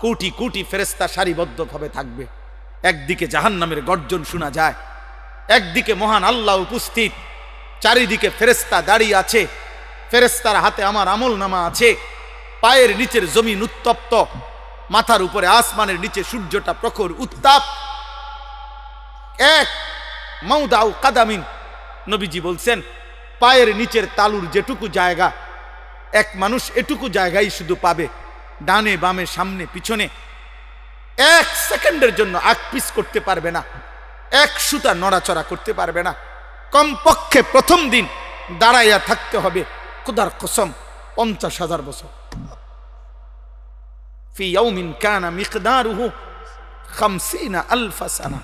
কোটি কোটি ফেরেশতা সারিবদ্ধভাবে থাকবে। একদিকে জাহান্নামের গর্জন শোনা যায়, একদিকে মহান আল্লাহ উপস্থিত, চারিদিকে ফেরেশতা দাঁড়িয়ে আছে, ফেরেশতার হাতে আমার আমলনামা আছে, পায়ের নিচের জমিন উত্তপ্ত, মাথার উপরে আসমানের নিচে সূর্যটা প্রখর উত্তাপ। এক মাউদাউ কাদামিন, নবীজি বলছেন পায়ের নিচের তালুর যেটুকু জায়গা, এক মানুষ এটুকু জায়গায় শুধু পাবে, ডানে বামে সামনে পিছনে এক সেকেন্ডের জন্য আকপিস করতে পারবে না, এক সুতা নড়াচড়া করতে পারবে না। কমপক্ষে প্রথম দিন দাঁড়াইয়া থাকতে হবে খোদার কসম 50,000 বছর। ফি ইয়াউমিন কানা মিকদারুহু 50,000 সানা।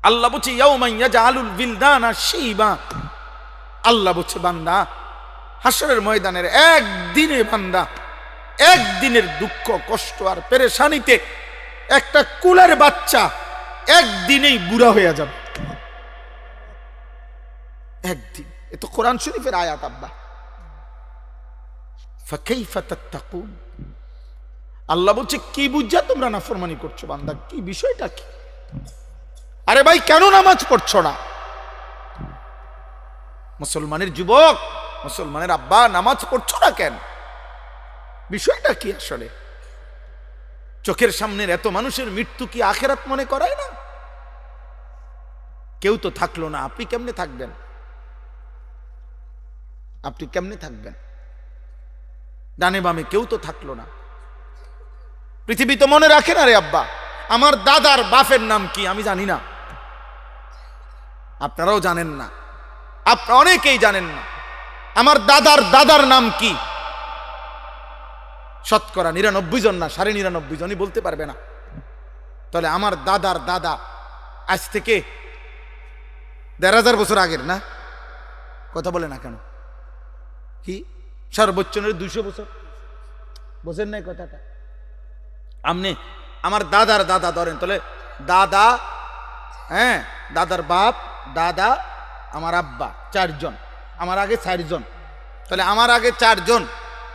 আল্লাহ বলছে ইয়াউমান ইয়াজআলুল বিলদানা শিবা। আল্লাহ বলছে বান্দা হাসরের ময়দানের একদিনে বান্দা একদিনের দুঃখ কষ্ট আর পেরেশানিতে একটা কুলের বাচ্চা একদিনেই বুড়া হয়ে যাবে। একদিন। এ তো কোরআন শরীফের আয়াত আব্বা। ফাকাইফা তাত্তাকুন। আল্লাহ বলছে কি বুঝা তোমরা নাফরমানি করছো বান্দা, কি বিষয়টা কি? আরে ভাই কেন নামাজ পড়ছো না? মুসলমানের যুবক, মুসলমানের আব্বা নামাজ পড়ছো না কেন? বিষয়টা কি আসলে? চোখের সামনের এত মানুষের মৃত্যু কি আখেরাত মনে করায় না? কেউ তো থাকলো না, আপনি কেমনে থাকবেন? আপনি কেমনে থাকবেন? ডানে বামে কেউ তো থাকলো না। পৃথিবী তো মনে রাখে না রে আব্বা। আমার দাদার বাপের নাম কি আমি জানি না, আপনারাও জানেন না, আপনারা অনেকেই জানেন না। আমার দাদার দাদার নাম কি শতকরা 99 জন না 99.5 জনই বলতে পারবে না। তাহলে আমার দাদার দাদা আজ থেকে 1,500 বছর আগের না? কথা বলে না কেন? কি সর্বোচ্চ 200 বছর? বোঝেন নাই কথাটা? আপনি আমার দাদার দাদা ধরেন, তাহলে দাদা, হ্যাঁ দাদার বাপ, দাদা, আমার আব্বা, 4 জন, আমার আগে 4 জন, তাহলে আমার আগে 4 জন,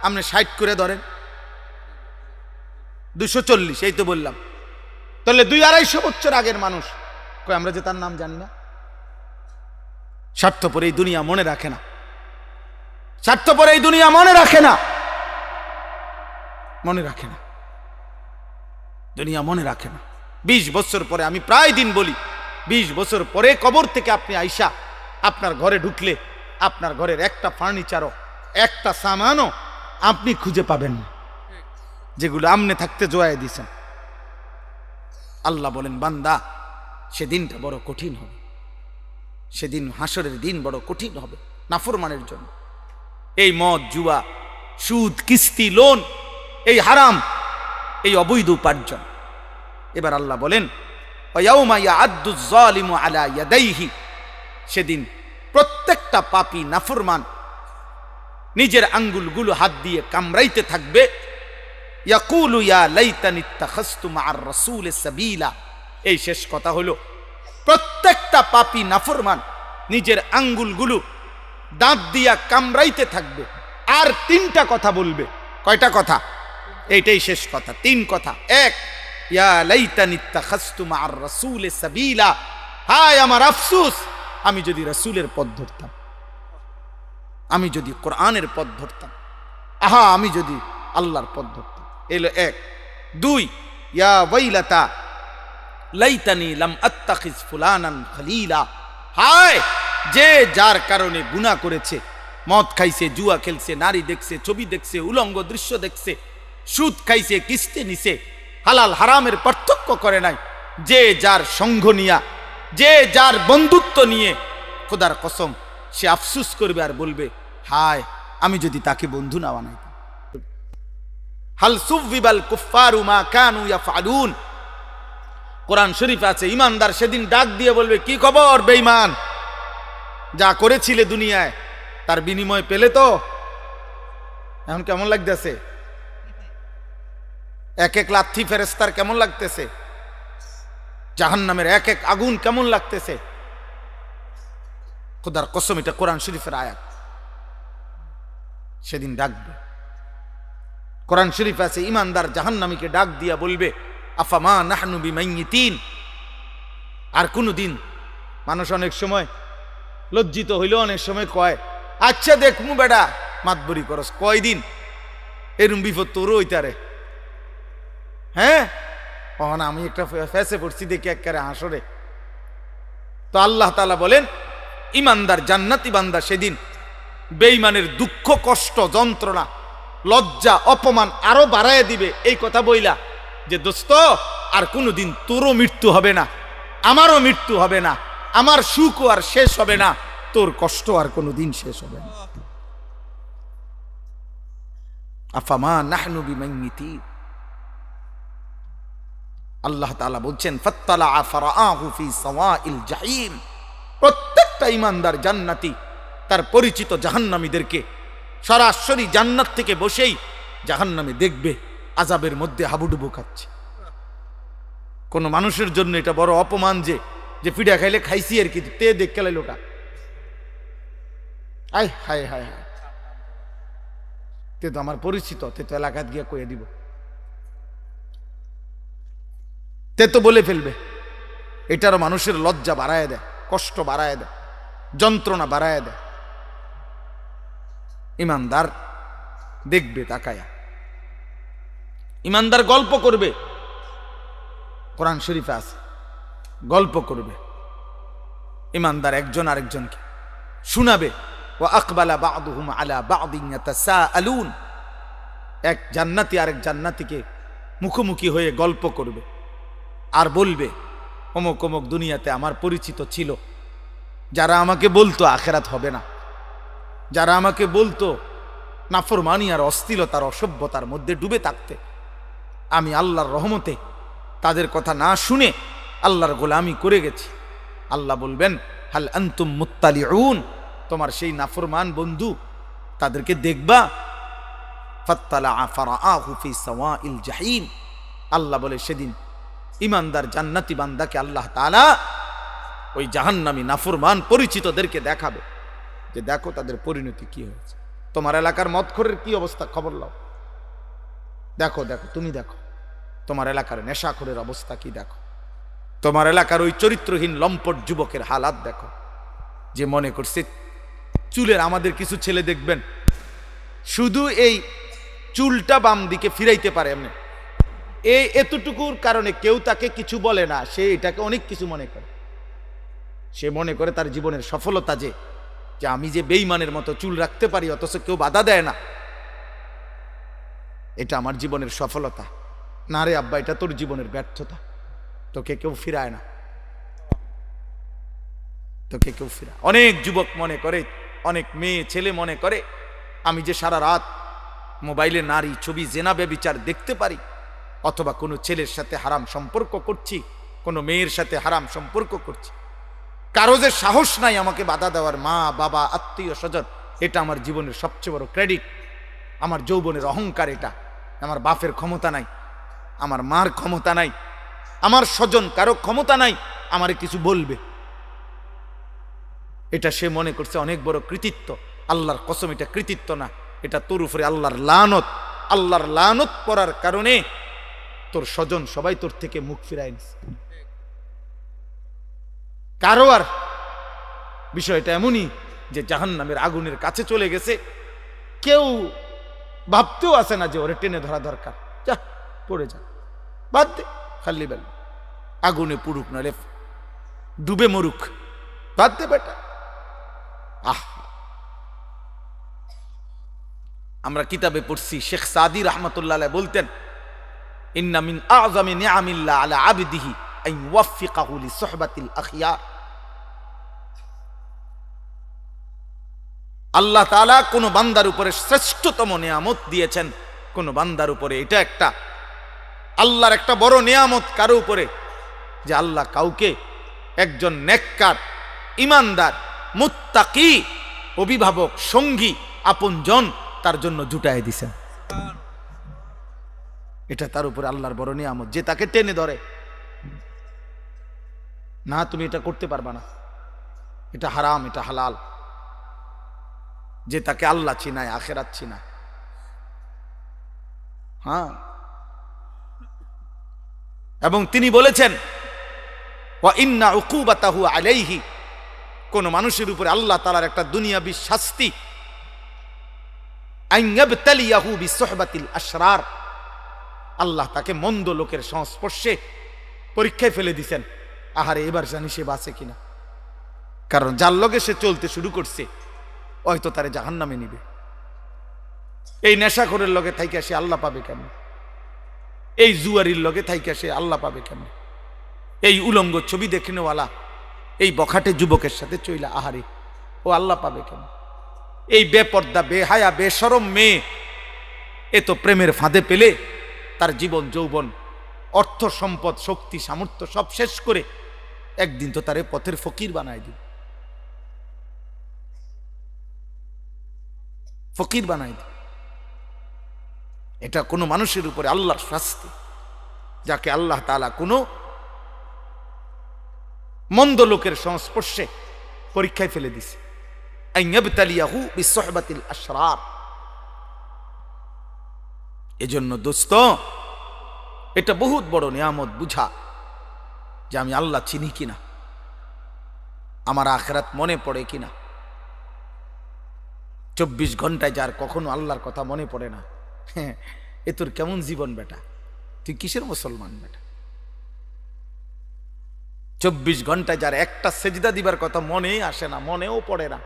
আপনি 60 করে ধরেন, 240, এই তো বললাম। তাহলে 200-250 বছর আগের মানুষ, কই আমরা যে তার নাম জানি না? স্বার্থপর এই দুনিয়া মনে রাখে না, স্বার্থপর এই দুনিয়া মনে রাখে না, মনে রাখে না, দুনিয়া মনে রাখে না। 20 বছর পরে, আমি প্রায় দিন বলি, 20 বছর পরে কবর থেকে আপনি আইসা আপনার ঘরে ঢুকলে আপনার ঘরের একটা ফার্নিচারও একটা সামানও আপনি খুঁজে পাবেন না, যেগুলো আমনে থাকতে জোয়াই দিয়েছেন। আল্লাহ বলেন বান্দা সেদিনটা বড় কঠিন হবে, সেদিন হাসরের দিন বড় কঠিন হবে নাফরমানের জন্য। এই মদ, জুয়া, সুদ, কিস্তি, লোন, এই হারাম, এই অবৈধ উপার্জন। এবার আল্লাহ বলেন ওয়ায়াউমা ইয়াআদ্দু যালিমু আলা ইয়াদাইহি, সেদিন প্রত্যেকটা পাপী নাফরমান নিজের আঙ্গুলগুলো হাত দিয়ে কামড়াইতে থাকবে। ইয়াকুলু ইয়া লাইতানি ইত্তাখাযতু মা'আর রাসূলি সাবিলা। এই শেষ কথা হলো প্রত্যেকটা পাপী নাফরমান নিজের আঙ্গুলগুলো দাঁত দিয়া কামড়াইতে থাকবে, আর 3টা কথা বলবে। কয়টা কথা? এইটাই শেষ কথা, 3 কথা। 1, ইয়া লাইতানি ইত্তাখাযতু মা'আর রাসূলি সাবিলা, হায় আমার আফসোস, আমি যদি রাসূলের পথ ধরতাম, আমি যদি কোরআনের পথ ধরতাম, আহা আমি যদি আল্লাহর পথ ধরতাম। এলো 1। 2, ইয়া ওয়াইলাতা লাইতানি লাম আত্তাখিজ ফুলানান খলিলা, হায় যে যার কারণে গুনাহ করেছে, মদ খাইছে, জুয়া খেলছে, নারী দেখছে, ছবি দেখছে, উলঙ্গ দৃশ্য দেখছে, সুদ খাইছে, কিস্তি নিছে, হালাল হারামের পার্থক্য করে নাই, যে যার সঙ্গ নিয়া, যে যার বন্ধুত্ব নিয়ে, খোদার কসম সে আফসোস করবে আর বলবে হায় আমি যদি তাকে বন্ধু না বানাইতাম। হাল সুবিবাল কুফফারু মা কানু ইয়াফআলুন। কোরআন শরীফে আছে ঈমানদার সেদিন ডাক দিয়ে বলবে কি খবর বেঈমান, যা করেছিলে দুনিয়ায় তার বিনিময় পেলে তো? এখন কেমন লাগতেছে? এক এক লাথি ফেরেশতার কেমন লাগতেছে? জাহান্নামের এক এক আগুন কেমন লাগতেছে? খোদার কসম এটা কোরআন শরীফের আয়াত। সেদিন ডাকবে কোরআন শরীফ আছে ইমানদার জাহান্নামীকে ডাক দিয়া বলবে আফামা নাহনু বিমাইয়িতিন। আর কোনদিন মানুষ অনেক সময় লজ্জিত হইলেও অনেক সময় কয় আচ্ছা দেখমু বেটা মাতবরি করস, কয়দিন এরম বিপদ তোরও হইতারে। হ্যাঁ না আমি একটা ফেসে পড়ছি দেখি একেবারে হাসরে। তো আল্লাহ তাআলা বলেন ইমানদার জান্নাতি বান্দা সেদিন বেঈমানের দুঃখ কষ্ট যন্ত্রণা লজ্জা অপমান আরো বাড়ায় দিবে এই কথা বইলা যে দোস্ত আর কোনোদিন তোরও মৃত্যু হবে না, আমারও মৃত্যু হবে না, আমার সুখ আর শেষ হবে না, তোর কষ্ট আর কোনোদিন শেষ হবে না। আফামা নাহনু বিমাইয়িতিন। আল্লাহ তাআলা বলছেন ফাত্তালা ফারাআহু ফি সাওয়াইল জাহিম। প্রত্যেকটা ইমানদার জান্নাতি তার পরিচিত জাহান্নামীদেরকে সরাসরি জান্নাত থেকে বসেই জাহান্নামে দেখবে আযাবের মধ্যে হাবুডুবু খাচ্ছে। কোন মানুষের জন্য এটা বড় অপমান যে পিঠা খাইলে খাইছি আর কি, তে দেখ খেলাই লোটা আয় হায় হায় হায়, তে তো আমার পরিচিত, তে তো এলাকাত গিয়া কইয়া দিব, তে তো বলে ফেলবে। এটারও মানুষের লজ্জা বাড়ায় দেয়, কষ্ট বাড়ায় দেয়, যন্ত্রণা বাড়ায় দেয়। ইমানদার দেখবে তাকায়া, ইমানদার গল্প করবে, কোরআন শরীফে আছে গল্প করবে। ইমানদার একজন আরেকজনকে শোনাবে ওয়া আকবালা বা'দুহুম আলা বা'দিন ইয়াতাসাআলুন। এক জান্নাতি আরেক জান্নাতিকে মুখোমুখি হয়ে গল্প করবে আর বলবে অমুক অমুক দুনিয়াতে আমার পরিচিত ছিল, যারা আমাকে বলতো আখিরাত হবে না, যারা আমাকে বলতো নাফরমানি আর অশ্লীলতার অসভ্যতার মধ্যে ডুবে থাকতে, আমি আল্লাহর রহমতে তাদের কথা না শুনে আল্লাহর গোলামি করে গেছি। আল্লাহ বলবেন হাল আনতুম মুত্তালিউন, তোমার সেই নাফরমান বন্ধু তাদেরকে দেখবা। ফাত্তালা ফারাআহু ফি সাওয়াইল জাহিম। আল্লাহ বলে সেদিন ইমানদার জান্নাতি বান্দাকে আল্লাহ তাআলা ওই জাহান্নামী নাফরমান পরিচিতদেরকে দেখাবে যে দেখো তাদের পরিণতি কি হয়েছে। তোমার এলাকার মদখোরের কি অবস্থা খবর লাও, দেখো দেখো তুমি দেখো তোমার এলাকার নেশাখোরের অবস্থা কি দেখো, তোমার এলাকার ওই চরিত্রহীন লম্পট যুবকের হালাত দেখো, যে মনে করছে চুলের আমাদের কিছু ছেলে দেখবেন শুধু এই চুলটা বাম দিকে ফিরাইতে পারে এমনি, এই এতটুকুর কারণে কেউ তাকে কিছু বলে না, সে এটাকে অনেক কিছু মনে করে। সে মনে করে তার জীবনের সফলতা যে আমি যে বেঈমানের মতো চুল রাখতে পারি অথচ কেউ বাধা দেয় না, এটা আমার জীবনের সফলতা। না রে আব্বা, এটা তোর জীবনের ব্যর্থতা, তোকে কেউ ফিরায় না, তোকে কেউ ফিরায়। অনেক যুবক মনে করে, অনেক মেয়ে ছেলে মনে করে আমি যে সারা রাত মোবাইলে নারী ছবি জেনা ব্যভিচার দেখতে পারি, অথবা কোনো ছেলের সাথে হারাম সম্পর্ক করছি, কোনো মেয়ের সাথে হারাম সম্পর্ক করছি, কারো যে সাহস নাই আমাকে বাধা দেওয়ার, মা বাবা আত্মীয় স্বজন, এটা আমার জীবনের সবচেয়ে বড় ক্রেডিট, আমার যৌবনের অহংকার। এটা আমার বাপের ক্ষমতা নাই, আমার মার ক্ষমতা নাই, আমার স্বজন কারো ক্ষমতা নাই আমারে কিছু বলবে। এটা সে মনে করছে অনেক বড় কৃতিত্ব। আল্লাহর কসম এটা কৃতিত্ব না, এটা তোর উপরে আল্লাহর লানত। আল্লাহর লানত পড়ার কারণে তোর স্বজন সবাই তোর থেকে মুখ ফিরায় নিছে। কারো আর বিষয়টা এমনই যে জাহান্নামের আগুনের কাছে চলে গেছে, কেউ ভাবতেও আসে না যে ওরে টেনে ধরা দরকার, যা পড়ে যা, বাদ দে, খালি বেল আগুনে পুড়ুক নাহলে ডুবে মরুক, বাদ দে বেটা। আমরা কিতাবে পড়ছি, শেখ সাদি রাহমাতুল্লাহ আলাইহি বলতেন ইন্না মিন আযমি নিআমিল্লাহ আলা আবদিহি আন ইউওয়াফিকাহু লিসুহবাতিল আখিয়ার। আল্লাহ তাআলা কোন বান্দার উপরে শ্রেষ্ঠতম নিয়ামত দিয়েছেন, কোন বান্দার উপরে এটা একটা আল্লাহর একটা বড় নিয়ামত কারো উপরে, যে আল্লাহ কাউকে একজন নেককার ইমানদার মুত্তাকি অভিভাবক সঙ্গী আপনজন তার জন্য জুটায় দিছেন। এটা তার উপরে আল্লাহর বড় নিয়ামত, যে তাকে টেনে ধরে না তুমি এটা করতে পারবা না, এটা হারাম, এটা হালাল, যে তাকে আল্লাহ চিনায় আখিরাত চিনায়। হ্যাঁ, এবং তিনি বলেছেন ওয়া ইন্না উকুবাতাহু আলাইহি, কোন মানুষের উপরে আল্লাহ তাআলার একটা দুনিয়াবী শাস্তি, আন ইয়াবতালিয়াহু বিসুহবাতিল আশরার, আল্লাহ তাকে মন্দ লোকের সংস্পর্শে পরীক্ষায় ফেলে দিয়েছেন। আহারে, এবার জানি সে বাঁচে কিনা, কারণ যার লগে সে চলতে শুরু করছে হয়তো তারে জাহান্নামে নিবে। এই নেশাখোরের লগে থাইকা সে আল্লাহ পাবে কেমন? এই জুয়ারির লগে থাইকা সে আল্লাহ পাবে কেমন? এই উলঙ্গ ছবি দেখনেওয়ালা এই বখাটে যুবকের সাথে চইলা আহারে ও আল্লাহ পাবে কেমন? এই বেপর্দা, বেহায়া, বেশরম মেয়ে এ তো প্রেমের ফাঁদে পেলে তার জীবন যৌবন, অর্থ সম্পদ, শক্তি, সামর্থ্য সব শেষ করে একদিন তো তারে পথের ফকির বানায় দিবে, ফকির বানায় দিবে। এটা কোনো মানুষের উপরে আল্লাহর শাস্তি, যাকে আল্লাহ তাআলা কোনো মন্দ লোকের সংস্পর্শে পরীক্ষায় ফেলে দিছে। আন ইয়াবতালিয়াহু বিসুহবাতিল আশরার। এজন্য দোস্ত, এটা বহুত বড় নিয়ামত বুঝা যে আমি আল্লাহ চিনি কিনা, আমার আখিরাত মনে পড়ে কিনা। 24 ঘন্টায় যার কখনো আল্লাহর কথা মনে পড়ে না, হ্যাঁ, এ তোর কেমন জীবন বেটা? তুই কিসের মুসলমান বেটা? 24 ঘন্টায় যার একটা সেজদা দিবার কথা মনেই আসে না, মনেও পড়ে না,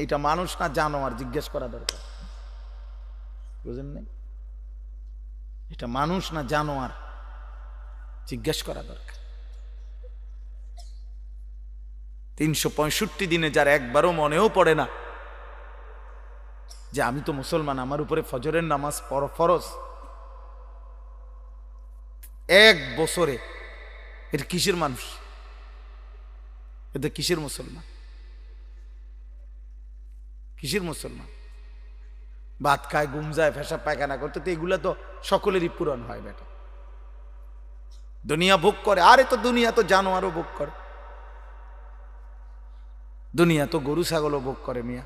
এটা মানুষ না জানোয়ার? জিজ্ঞেস করা দরকার, বুঝেন নাই? এটা মানুষ না জানোয়ার? জিজ্ঞেস করা দরকার। 365 দিনে যার একবারও মনেও পড়ে না যে আমি তো মুসলমান, আমার উপরে ফজরের নামাজ ফরজ, এক বছরে এটা কিসের মানুষ? এটা কিসের মুসলমান? কিসের মুসলমান? ভাত খায়, ঘুম যায়, পেশাব পায়খানা করতে, তো এগুলা তো সকলেরই পূরণ হয় বেটা। দুনিয়া ভোগ করে, আরে তো দুনিয়া তো জানোয়ারও ভোগ করে, দুনিয়া তো গরু ছাগলও ভোগ করে মিয়া।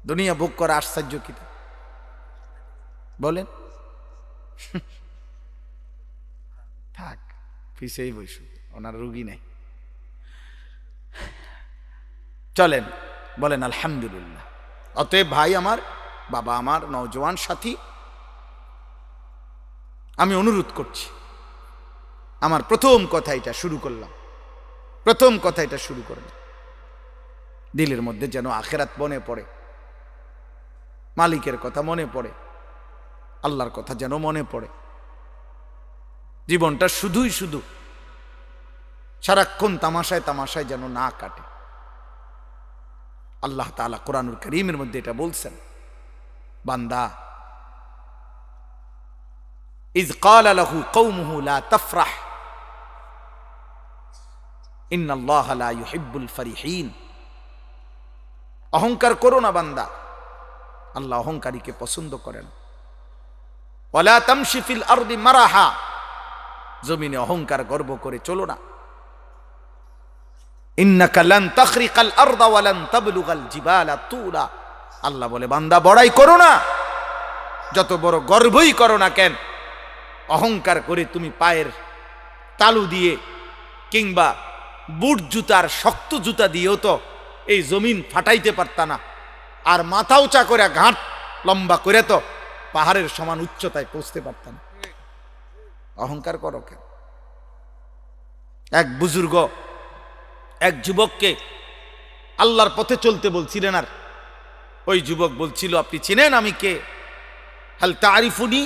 দুনিয়া ভোগ করে আশ্চর্য কি বলেন? থাক, পিছেই বসু, ওনার রুগী নেই। চলেন বলেন আলহামদুলিল্লাহ। অতএব ভাই আমার, বাবা আমার, নওজোয়ান সাথী, আমি অনুরোধ করছি, আমার প্রথম কথা এটা শুরু করলাম, প্রথম কথা এটা শুরু করলাম, দিলের মধ্যে যেন আখিরাত মনে পড়ে, মালিকের কথা মনে পড়ে, আল্লাহর কথা যেন মনে পড়ে। জীবনটা শুধুই শুধু সারাক্ষণ তামাশায় তামাশায় যেন না কাটে। আল্লাহ তাআলা কোরআনুল কারীমের মধ্যে এটা বলছেন, বান্দা ইয ক্বালা লাহু কওমুহু লা তাফরাহ ইন্নাল্লাহা লা ইউহিব্বুল ফারিহিন। অহংকার করো না বান্দা, আল্লাহ অহংকারীকে পছন্দ করেন। ওয়ালা তামশি ফিল আরদি মারাহা, জমিনে অহংকার গর্ব করে চলো না। ইন্নাকা লান তাখরিকাল আরদা ওয়া লান তাবলুগাল জিবালা তুলা। আল্লাহ বলে, বান্দা বড়াই করো না, যত বড় গর্বই করো না কেন, অহংকার করে তুমি পায়ের তালু দিয়ে কিংবা বুট জুতার শক্ত জুতা দিয়েও তো এই জমিন ফাটাইতে পারতা না, আর মাথা উঁচা করে ঘাট লম্বা করে তো পাহাড়ের সমান উচ্চতায় পৌঁছতে পারতা না। অহংকার করো কেন? এক বুজুর্গ এক যুবককে আল্লাহর পথে চলতে বলছিলেন, আর ওই যুবক বলছিল, আপনি চিনেন আমি কে? হাল তারিফুনি,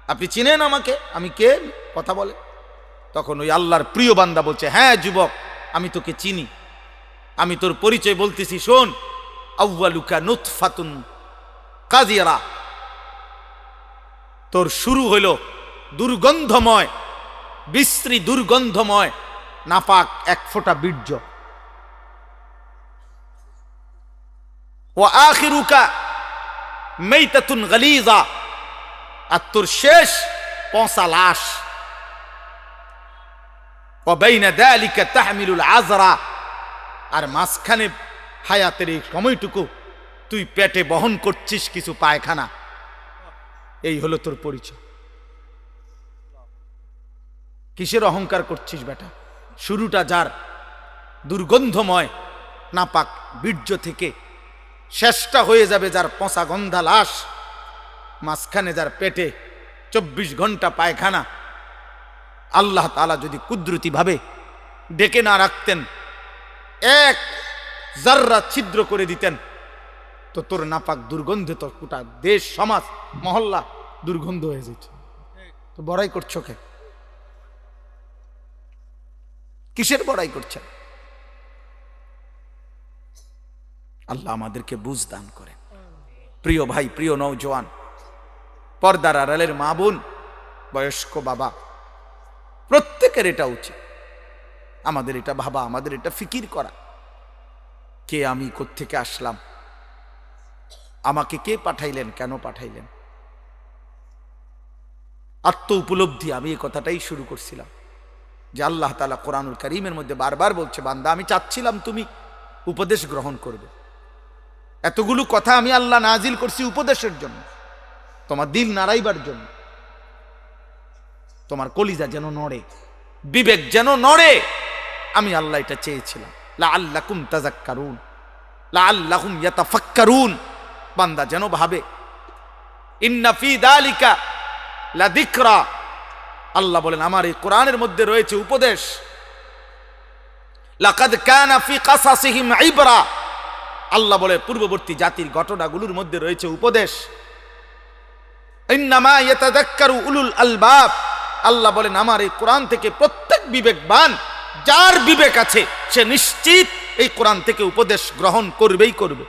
আপনি চিনেন আমাকে, আমি কে? কথা বলে। তখন ওই আল্লাহর প্রিয় বান্দা বলছে, হ্যাঁ যুবক, আমি তোকে চিনি, আমি তোর পরিচয় বলতেছি, শোন। আউয়ালুকা নুতফাতুন কাযিরা, তোর শুরু হইল দুর্গন্ধময়, বিশ্রী দুর্গন্ধময় নাপাক এক ফোঁটা বীর্য। ওয়া আখিরুকা মাইতাতুন গালিযা, আর তোর শেষ পচা লাশ। ওয়া বাইনা যালিকা তাহমিলুল আযরা, আর মাঝখানে হায়াতের এই সময়টুকু তুই পেটে বহন করছিস কিছু পায়খানা। এই হলো তোর পরিচয়। কিসের অহংকার করছিস বেটা? শুরুটা যার দুর্গন্ধময় নাপাক বীর্য থেকে, শেষটা হয়ে যাবে যার পচা গন্ধা লাশ, মাঝখানে যার পেটে 24 ঘন্টা পায়খানা। আল্লাহ তাআলা যদি কুদরতি ভাবে ডেকে না রাখতেন, এক জাররা ছিদ্র করে দিতেন, তো তোর নাপাক দুর্গন্ধে তো গোটা দেশ, সমাজ, মহল্লা দুর্গন্ধ হয়ে যেত। তো বড়াই করছো কে? কিসের বড়াই করছেন? আল্লাহ আমাদেরকে বুঝ দান করেন। প্রিয় ভাই, প্রিয় নওজোয়ান, পর্দার আড়ালের মা বোন, বয়স্ক বাবা, প্রত্যেকের এটা উচিত, আমাদের এটা ভাবা, আমাদের এটা ফিকির করা, কে আমি, কোত্থেকে আসলাম, আমাকে কে পাঠাইলেন, কেন পাঠাইলেন। আত্ম উপলব্ধি। আমি এই কথাটাই শুরু করছিলাম যে আল্লাহ তাআলা কোরআনুল কারীমের মধ্যে বারবার বলছে, বান্দা আমি চাচ্ছিলাম তুমি উপদেশ গ্রহণ করবে। এতগুলো কথা আমি আল্লাহ নাজিল করছি উপদেশের জন্য, তোমার দিল নাড়াইবার জন্য, তোমার কলিজা যেন নড়ে, বিবেক যেন নড়ে। আমি আল্লাহ এটা চেয়েছিলাম, লাআল্লাকুম তাযাক্কারুন, লাআল্লাহুম ইয়াতাফাক্কারুন, বান্দা যেন ভাবে। ইন্না ফি যালিকা লাযিকরা, আল্লাহ বলেন আমার এই কোরআনের মধ্যে রয়েছে উপদেশ। লাকাদ কানা ফি কাসাসিহিম ইবরা, আল্লাহ বলে পূর্ববর্তী জাতির ঘটনাগুলোর মধ্যে রয়েছে উপদেশ। ইন্নামা ইয়াতাযাক্কারু উলুল আলবাব, আল্লাহ বলেন আমার এই কোরআন থেকে প্রত্যেক বিবেকবান, যার বিবেক আছে, সে নিশ্চিত এই কোরআন থেকে উপদেশ গ্রহণ করবেই করবে।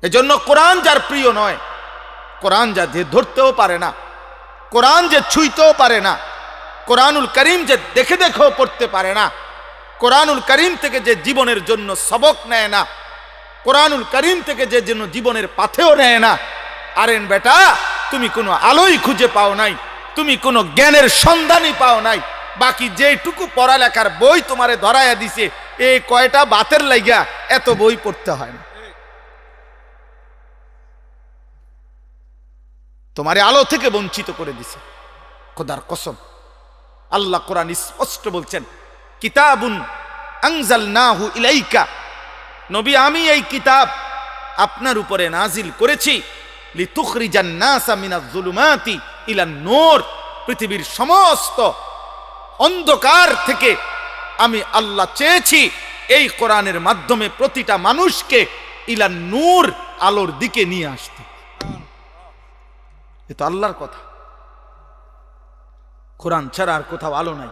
এজন্য কোরআন যার প্রিয় নয়, কোরআন যা যে ধরতেও পারে না, কোরআন যে ছুঁইতেও পারে না, কোরআনুল কারীম যে দেখে দেখেও পড়তে পারে না, কোরআনুল কারীম থেকে যে জীবনের জন্য সবক নেয় না, কোরআনুল কারীম থেকে যে জন্য জীবনের পাথেও নেয় না, আরেন বেটা তুমি কোনো আলোই খুঁজে পাও নাই, তুমি কোনো জ্ঞানের সন্ধানই পাও নাই। বাকি যেটুকু পড়ালেখার বই তোমারে ধরাইয়া দিছে, এই কয়টা বাতের লাইগা এত বই পড়তে হয় না। তোমারে আলো থেকে বঞ্চিত করে দিছে, খোদার কসম। আল্লাহ কোরআন স্পষ্ট বলছেন, কিতাবুন আনজালনাহু ইলাইকা, নবী আমি এই কিতাব আপনার উপরে নাজিল করেছি, লিতুখরিজান নাসা মিনাজ যুলুমাতি ইলান নূর, পৃথিবীর সমস্ত অন্ধকার থেকে আমি আল্লাহ চেয়েছি এই কোরআনের মাধ্যমে প্রতিটা মানুষকে ইলান নূর, আলোর দিকে নিয়ে আসতে। এ তো আল্লাহর কথা, কোরআন ছাড়া আর কোথাও আলো নাই।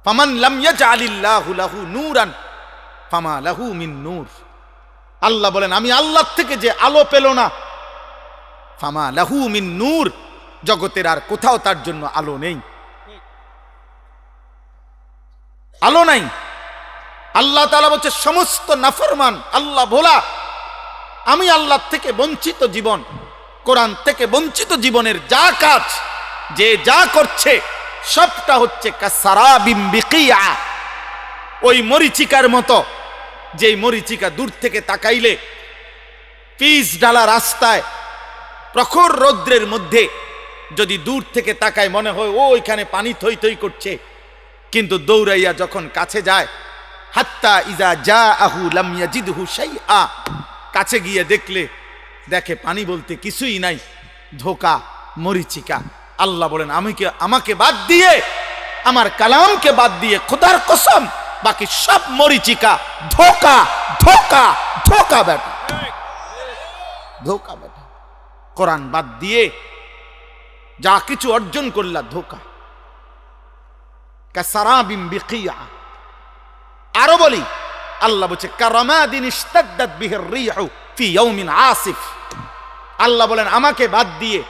ফামান লাম ইয়াজআলিল্লাহু লাহু নূরান ফামা লাহু মিন নূর, আল্লাহ বলেন আমি আল্লাহ থেকে যে আলো পেল না, ফামা লাহু মিন নূর, জগতের আর কোথাও তার জন্য আলো নেই, আলো নাই। আল্লাহ তাআলা বলছে সমস্ত নাফরমান, আল্লাহ ভোলা, আমি আল্লাহ থেকে বঞ্চিত জীবন, কোরআন থেকে বঞ্চিত জীবনের যা কাজ, যে যা করছে সবটা হচ্ছে কাসারাবিম বিকিয়া, ওই মরিচিকার মতো, যেই মরিচিকা দূর থেকে তাকাইলে পিচ ডালা রাস্তায় প্রখর রৌদ্রের মধ্যে যদি দূর থেকে তাকায় মনে হয় ও ওইখানে পানি থই থই করছে, কিন্তু দৌড়াইয়া যখন কাছে যায়, হাত্তা ইজা জাআহু লাম ইয়াজিদহু শাইআ, কাছে গিয়ে দেখলে দেখে পানি বলতে কিছুই নাই, ধোঁকা, মরিচিকা। আল্লাহ বলেন আমাকে বাদ দিয়ে, আমার কালামকে বাদ দিয়ে, খোদার কসম বাকি সব মরিচিকা, ধোঁকা ধোঁকা ধোঁকা বেটা, ধোঁকা বেটা। কোরআন বাদ দিয়ে যা কিছু অর্জন করলা ধোঁকা। কাসারাবিম বিকিয়া। আরো বলি, আল্লাহ বলছে কারামাদিন ইশতাদ্দাত বিহির রিহু ফি ইয়াউমিন আসিফ, আল্লাহ বলেন আমাকে বাদ দিয়ে,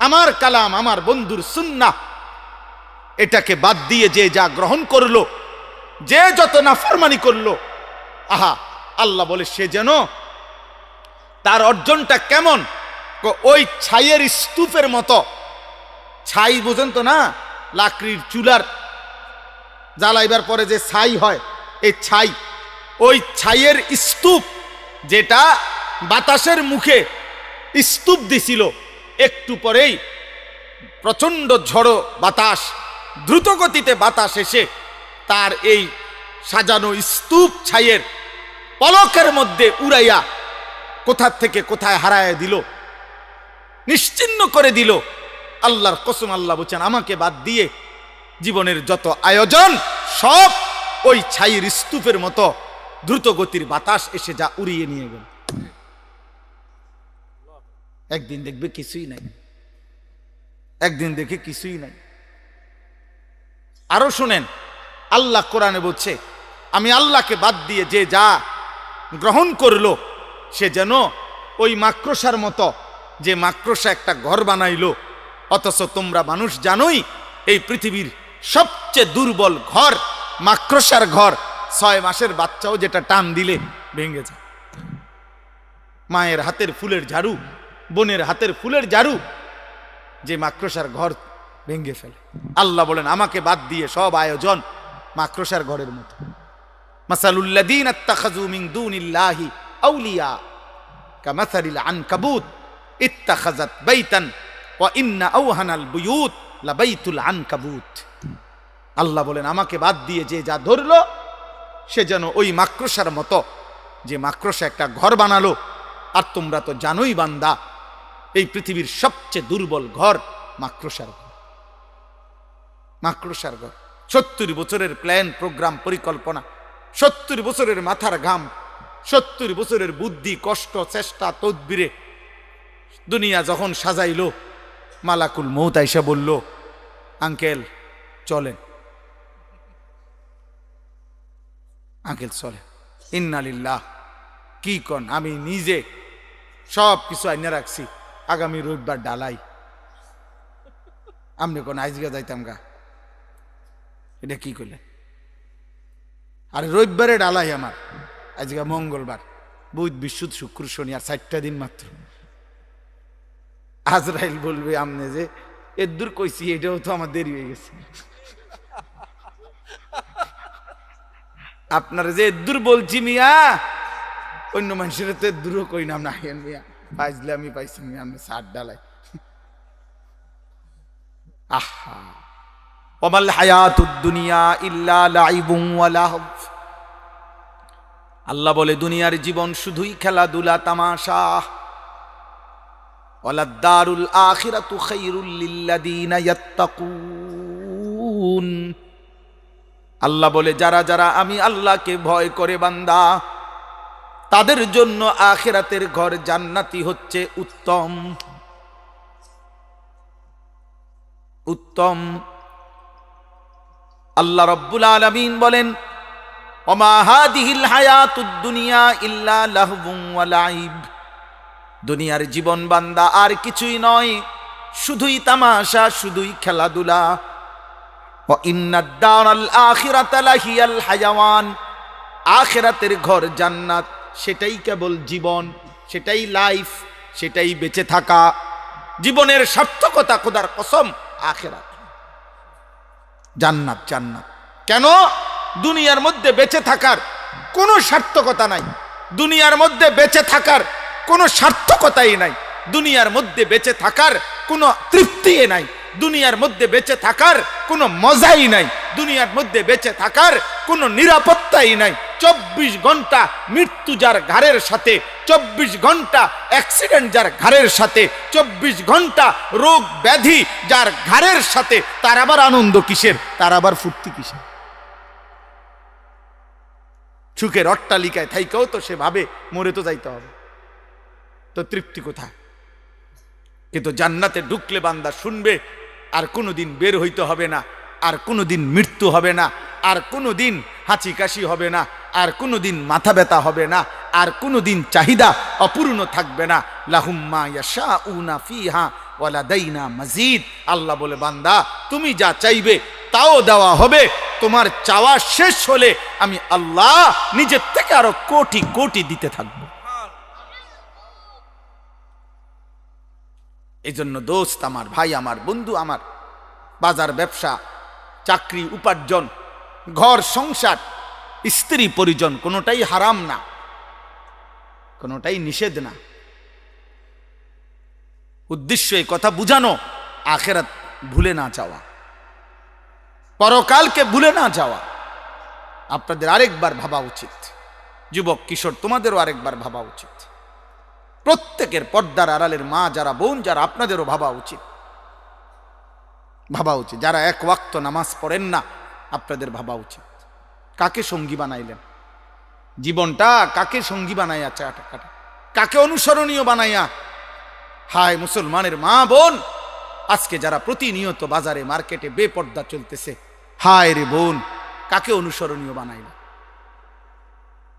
আমার কালাম, আমার বন্ধুর সুন্নাহ, এটাকে বাদ দিয়ে যে যা গ্রহণ করলো, যে যত নাফরমানি করলো, আহা, আল্লাহ বলে সে যেন তার অর্জনটা কেমন, ওই ছাইয়ের স্তূপের মতো। ছাই বোঝেন তো না, লাকড়ির চুলার জ্বালাইবার পরে যে ছাই হয়, এই ছাই, ওই ছাইয়ের স্তূপ যেটা বাতাসের মুখে স্তূপ দিছিল, একটু পরেই প্রচন্ড ঝড়ো বাতাস, দ্রুতগতিতে বাতাস এসে তার এই সাজানো স্তূপ ছাইয়ের পলকের মধ্যে উড়াইয়া কোথা থেকে কোথায় হারায় দিল, নিশ্চিহ্ন করে দিল। আল্লাহর কসম, আল্লাহ বলছেন আমাকে বাদ দিয়ে জীবনের যত আয়োজন সব ওই ছাইয়ের স্তূপের মতো দ্রুত গতির বাতাস এসে যা উড়িয়ে নিয়ে গেল। একদিন দেখবে কিছুই নাই, একদিন দেখে কিছুই নাই। আরো শুনেন, আল্লাহ কোরআনে বলছে আমি আল্লাহকে বাদ দিয়ে যে যা গ্রহণ করলো সে যেন ওই মাকড়সার মতো, যে মাকড়সা একটা ঘর বানাইলো। অথচ তোমরা মানুষ জানোই এই পৃথিবীর সবচেয়ে দুর্বল ঘর মাকড়সার ঘর। 6 মাসের বাচ্চাও যেটা টান দিলে ভেঙে যায়। মায়ের হাতের ফুলের ঝাড়ু, বোনের হাতের ফুলের ঝাড়ু যে মাকড়সার ঘর ভেঙে ফেলে। আল্লাহ বলেন আমাকে বাদ দিয়ে সব আয়োজন মাকড়সার ঘরের মতো। মাসালুল্লাযীনা ইত্তাখাযু মিন দুনিল্লাহি আউলিয়া কামাসালিল আনকাবুত ইত্তাখাযাত বাইতান ওয়া ইন্না আওহানাল বুয়ুত লাবাইতুল আনকাবুত। আল্লাহ বলেন আমাকে বাদ দিয়ে যে যা ধরলো সে যেন ওই মাকড়সার মতো, যে মাকড়সা একটা ঘর বানালো। আর তোমরা তো জানোই বান্দা, এই পৃথিবীর সবচেয়ে দুর্বল ঘর মাকড়সার ঘর। মাকড়সার ঘর। 70 বছরের প্ল্যান, প্রোগ্রাম, পরিকল্পনা, 70 বছরের মাথার ঘাম, 70 বছরের বুদ্ধি, কষ্ট, চেষ্টা, তদবিরে দুনিয়া যখন সাজাইলো, মালাকুল মউত আইসা বলল আঙ্কেল চলেন, আঙ্কেল চলেন। ইন্না লিল্লাহ। কি কন? আমি নিজে সব কিছু আইনা রাখছি, আগামী রবিবার ডালাই। আপনি কোন আইজগা যাইতাম গা? এটা কি করলেন? আরে রবিবারে ডালাই আমার, আজকে মঙ্গলবার, বুধ, বৃহস্পতি, শুক্র, শনি, আর 4টা দিন মাত্র। আজরাইল বলবে আমনে যে এর দূর কইছি, এটাও তো আমার দেরি হয়ে গেছে। আপনারা যে দূর বলছি মিয়া, অন্য মানুষের তো দূরও কই না আমরা। আইন মিয়া পাইলে আমি পাইছি মিয়া, আমি 60 ডালাই। আহা, ওয়ামাল হায়াতুদ দুনিয়া ইল্লা লাইবুন ওয়া লাহব। আল্লাহ বলে দুনিয়ার জীবন শুধুই খেলাধুলা, তামাশা। ওয়ালাদ দারুল আখিরাতু খায়রুল লিল্লাযিনা ইয়াত্তাকুন। আল্লাহ বলে যারা যারা আমি আল্লাহকে ভয় করে বান্দা, তাদের জন্য আখিরাতের ঘর জান্নাতি হচ্ছে উত্তম। উত্তম। আল্লাহ রাব্বুল আলামিন বলেন ওমা হাদিহিল হায়াতুদ দুনিয়া ইল্লা লাহবুন ওয়া লাইব। দুনিয়ার জীবন বান্দা আর কিছুই নয়, শুধুই তামাশা, শুধুই খেলাধুলা। ওয়া ইন্নাদ দারাল আখিরাতা লাহিয়াল হায়াওয়ান। আখিরাতের ঘর জান্নাত, সেটাই কেবল জীবন, সেটাই লাইফ, সেটাই বেঁচে থাকা। জীবনের সার্থকতা, খোদার কসম, আখিরাত, জান্নাত। জান্নাত কেন? দুনিয়ার মধ্যে বেঁচে থাকার কোনো সার্থকতা নাই, দুনিয়ার মধ্যে বেঁচে থাকার কোনো সার্থকতাই নাই, দুনিয়ার মধ্যে বেঁচে থাকার কোনো তৃপ্তি নাই, দুনিয়ার মধ্যে বেঁচে থাকার কোনো মজাই নাই, দুনিয়ার মধ্যে বেঁচে থাকার কোনো নিরাপত্তাই নাই। 24 ঘন্টা মৃত্যু যার ঘাড়ের সাথে, 24 ঘন্টা অ্যাক্সিডেন্ট যার ঘাড়ের সাথে, 24 ঘন্টা রোগ ব্যাধি যার ঘাড়ের সাথে, তার আবার আনন্দ কিসের? তার আবার ফুর্তি কিসের? সুখের অট্টালিকায় থাইকেও তো সে ভাবে মরে তো যাইতে হবে, তো তৃপ্তি কোথায়? কিন্তু জান্নাতে ঢুকলে বান্দা শুনবে আর কোনোদিন বের হইতে হবে না, আর কোনোদিন মৃত্যু হবে না, আর কোনোদিন হাঁচি কাশি হবে না, আর কোনোদিন মাথা ব্যথা হবে না, আর কোনোদিন চাহিদা অপূর্ণ থাকবে না। লাহুম মা ইয়াশাউনা ফিহা ওয়া লাদাইনা মাজিদ। আল্লাহ বলে বান্দা তুমি যা চাইবে তাও দেওয়া হবে, তোমার চাওয়া শেষ হলে আমি আল্লাহ নিজের থেকে আরো কোটি কোটি দিতে থাকবো। এই জন্য দোস্ত আমার, ভাই আমার, বন্ধু আমার, বাজার, ব্যবসা, চাকরি, উপার্জন, ঘর সংসার, স্ত্রী পরিজন কোনোটাই হারাম না, কোনোটাই নিষেধ না। উদ্দেশ্য এই কথা বুঝানো, আখেরাত ভুলে না যাওয়া, পরকালকে ভুলে না যাওয়া। আপনাদের আরেকবার ভাবা উচিত, যুবক কিশোর তোমাদেরও আরেকবার ভাবা উচিত, প্রত্যেকের পর্দার আড়ালের মা যারা, বোন যারা, আপনাদেরও ভাবা উচিত, ভাবা উচিত। যারা এক ওয়াক্ত নামাজ পড়েন না, আপনাদের ভাবা উচিত কাকে সঙ্গী বানাইলেন, জীবনটা কাকে সঙ্গী বানাইয়া, কাকে অনুসরণীয় বানাইয়া। হায় মুসলমানের মা বোন, আজকে যারা প্রতিনিয়ত বাজারে মার্কেটে বেপর্দা চলতেছে, হায় রে বোন, কাকে অনুসরণীয় বানাইলা,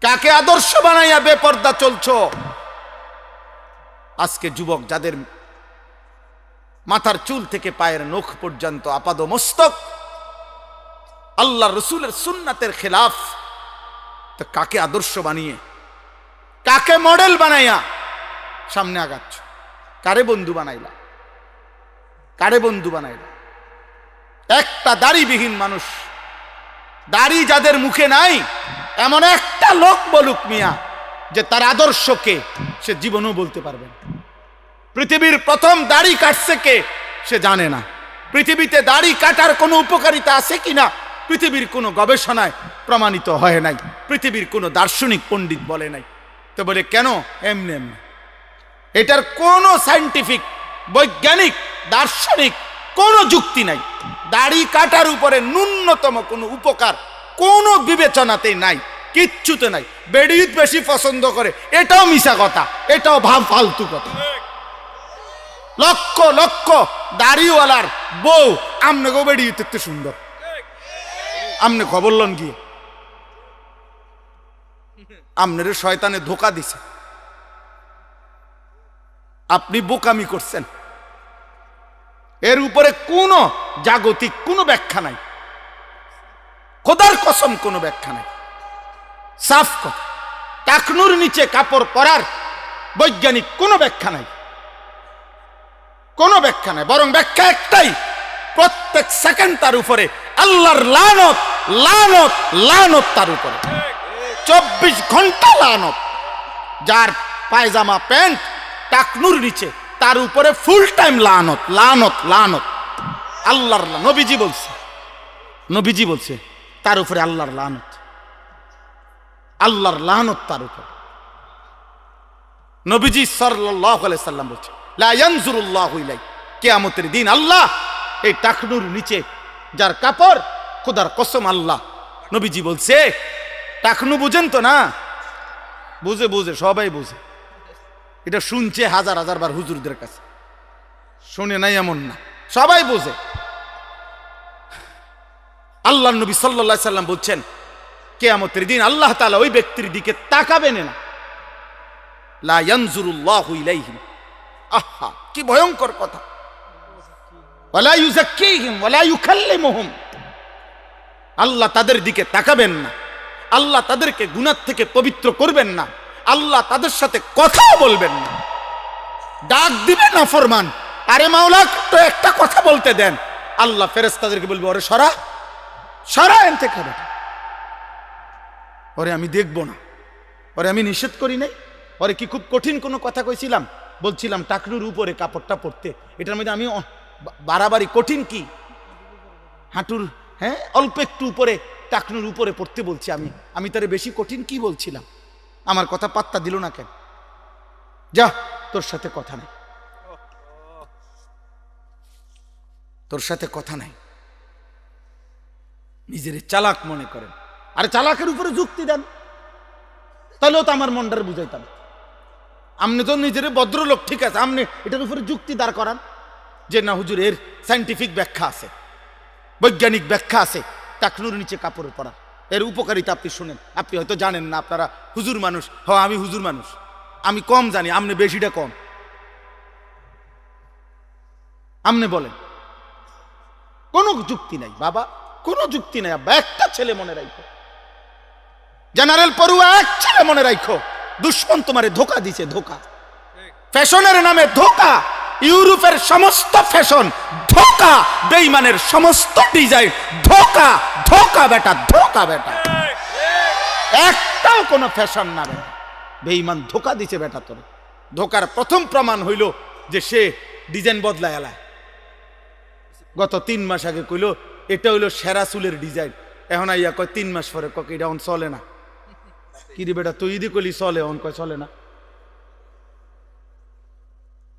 কাকে আদর্শ বানাইয়া বেপর্দা চলছো। আজকে যুবক যাদের মাথার চুল থেকে পায়ের নখ পর্যন্ত আপাদ মস্তক আল্লাহ রসুলের সুন্নাতের খেলাফ, তো কাকে আদর্শ বানিয়ে, কাকে মডেল বানাইয়া সামনে আগাচ্ছ, কারে বন্ধু বানাইলা, কারে বন্ধু বানাইলা। একটা দাড়িবিহীন মানুষ, দাড়ি যাদের মুখে নাই, এমন একটা লোক বলুক মিয়া যে তার আদর্শকে সে জীবনও বলতে পারবে না। পৃথিবীর প্রথম দাড়ি কাটছে কে, সে জানে না। পৃথিবীতে দাড়ি কাটার কোনো উপকারিতা আছে কিনা পৃথিবীর কোনো গবেষণায় প্রমাণিত হয় নাই, পৃথিবীর কোনো দার্শনিক পণ্ডিত বলে নাই। তো বলে কেন, এমনি এমনি। এটার কোনো সায়েন্টিফিক, বৈজ্ঞানিক, দার্শনিক কোনো যুক্তি নাই। দাড়ি কাটার উপরে ন্যূনতম কোনো উপকার কোনো বিবেচনাতেই নাই, কিচ্ছুতে নাই। বেড়ি বেশি পছন্দ করে, এটাও মিছা কথা, এটাও ফালতু কথা। লক্ষ লক্ষ দাড়িওয়ালার বউ আমনে গো বেড়ি দেখতে সুন্দর, আমনে খবর লন গিয়ে, আমনের শয়তানে ধোকা দিছে, আপনি বোকামি করছেন। এর উপরে কোনো জাগতিক কোনো ব্যাখ্যা নাই, খোদার কসম কোনো ব্যাখ্যা নাই, সাফ কথা। টাকনুর নিচে কাপড় পরার বৈজ্ঞানিক কোনো ব্যাখ্যা নাই, কোনো ব্যাখ্যা নাই। বরং ব্যাখ্যা একটাই, প্রত্যেক সেকেন্ড তার উপরে আল্লাহর লানত, লানত, লানত তার উপরে, 24 ঘন্টা লানত। যার পায়জামা প্যান্ট টাকনুর নিচে, তার উপরে ফুল টাইম লানত, লানত, লানত। আল্লাহর নবীজি বলছে, নবীজি বলছে তার উপরে আল্লাহর লানত, আল্লাহর লানত তার উপর। নবীজি সাল্লাল্লাহু আলাইহি সাল্লাম বলছে, লা ইয়ানজুরুল্লাহু ইলাই, কিয়ামতের দিন আল্লাহ এই টাকনুর নিচে যার কাপড়, খোদার কসম আল্লাহ, নবীজি বলছে, টাকনু বুঝেন তো না? বুঝে, বুঝে, সবাই বুঝে। এটা শুনছে হাজার হাজার বার হুজুরদের কাছে, শুনে নাই এমন না, সবাই বুঝে। আল্লাহ নবী সাল্লাল্লাহু আলাইহি সাল্লাম বলছেন, কিয়ামতের দিন আল্লাহ তাআলা ওই ব্যক্তির দিকে তাকাবেন না, লা ইয়ানজুরুল্লাহু ইলাইহিম। আহা, কি ভয়ঙ্কর কথা। ওয়ালা ইউযাক্কিহিম ওয়ালা ইউকাল্লিমুহুম, আল্লাহ তাদের দিকে তাকাবেন না, আল্লাহ তাদেরকে গুনাহ থেকে পবিত্র করবেন না, আল্লাহ তাদের সাথে কথাও বলবেন না, ডাক দিবেন না ফরমান, আরে মাওলা তো একটা কথা বলতে দেন। আল্লাহ ফেরেশতাদেরকে বলবে, ওরে সরা, সরা এন থেকে, ওরে আমি দেখব না, ওরে আমি নিষেধ করি নাই, ওরে কি খুব কঠিন কোনো কথা কইছিলাম? বলছিলাম টাকনুর উপরে কাপড়টা পরতে, এটার মধ্যে আমি বাড়াবাড়ি কঠিন কি? হাঁটুর, হ্যাঁ, অল্প একটু উপরে, টাকনুর উপরে পড়তে বলছি আমি তারে বেশি কঠিন কি বলছিলাম? আমার কথা পাত্তা দিল না কেন? যা, তোর সাথে কথা নাই, তোর সাথে কথা নাই। নিজের চালাক মনে করেন, আরে চালাকের উপরে যুক্তি দেন, তাহলেও তো আমার মনটারে বুঝাইতাম। আপনি তো নিজের ভদ্রলোক, ঠিক আছে, আপনি এটার উপরে যুক্তি দাঁড় করান যে না হুজুর, এর সায়েন্টিফিক ব্যাখ্যা আছে, বৈজ্ঞানিক ব্যাখ্যা আছে টাকনুর নিচে কাপড় পরা, এর উপকারিতা আপনি শুনেন। আপনি হয়তো জানেন না, আপনারা হুজুর মানুষ। হ্যাঁ, আমি হুজুর মানুষ, আমি কম জানি, আপনি বেশিটা কম। আপনি বলেন, কোনো যুক্তি নাই বাবা, কোনো যুক্তি নাই আব্বা। একটা ছেলে মনে রাখো, জেনারেল পড়ুয়া এক ছেলে মনে রাখো, দুশ্মন তোমারে ধোকা দিছে, ধোকা, ফ্যাশনের নামে ধোকা। ইউরোপের সমস্ত ফ্যাশন ধোকা, বেঈমানের সমস্ত ডিজাইন ধোকা, ধোকা বেটা, ধোকা বেটা। একটাও কোনো ফ্যাশন না বেটা, বেঈমান ধোকা দিছে বেটা তোরে। ধোকার প্রথম প্রমাণ হইল যে সে ডিজাইন বদলায় এলা। গত 3 মাস আগে কইল এটা হইলো সেরা চুলের ডিজাইন, এখন আইয়া কয় 3 মাস পরে কক এটা অন চলে না। কি রে বেটা তুই ইদি কইলি চলে, অন কয় চলে না,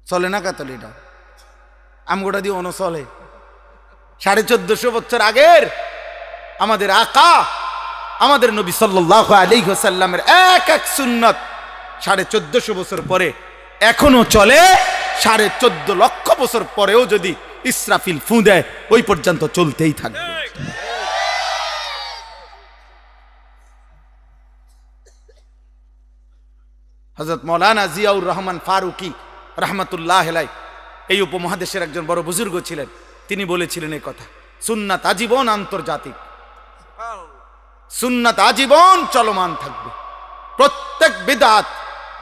চলে না কাতল এটা আমগোটা দিয়ে অন চলে। 1450 বছর আগের আমাদের আকা আমাদের নবী সাল্লাল্লাহু আলাইহি ওয়াসাল্লামের এক এক সুন্নাত 1450 বছর পরে এখনো চলে। 14.5 লক্ষ বছর পরেও যদি ইসরাফিল ফু দেয় ওই পর্যন্ত চলতেই থাকবে। হযরত মাওলানা জিয়াউর রহমান ফারুকি রাহমাতুল্লাহ আলাইহি এই উপমহাদেশের একজন বড় বুজুর্গ ছিলেন। তিনি বলেছিলেন এই কথা, সুন্নাত আজীবন আন্তর্জাতিক, সুন্নাত আজীবন চলমান থাকবে। প্রত্যেক বিদআত,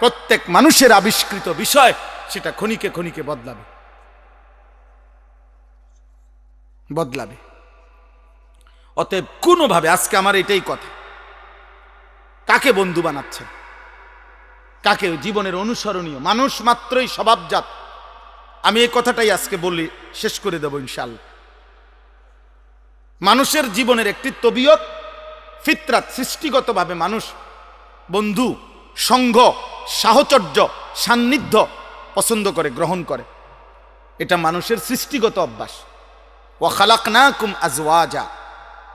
প্রত্যেক মানুষের আবিষ্কৃত বিষয় সেটা ক্ষণিকে ক্ষণিকে বদলাবে বদলাবে। অতএব কোনোভাবে আজকে আমার এটাই কথা, কাকে বন্ধু বানাচ্ছেন, কাকে জীবনের অনুসরণীয় মানুষ মাত্রই স্বভাবজাত। আমি এই কথাটাই আজকে বলি, শেষ করে দেব ইনশাআল্লাহ। মানুষের জীবনের একটি তবিয়ত, ফিতরাত, সৃষ্টিগতভাবে মানুষ বন্ধু, সঙ্গ, সাহচর্য, সান্নিধ্য পছন্দ করে, গ্রহণ করে। এটা মানুষের সৃষ্টিগত অভ্যাস। ওয়া খালাকনাকুম আজওয়াজা,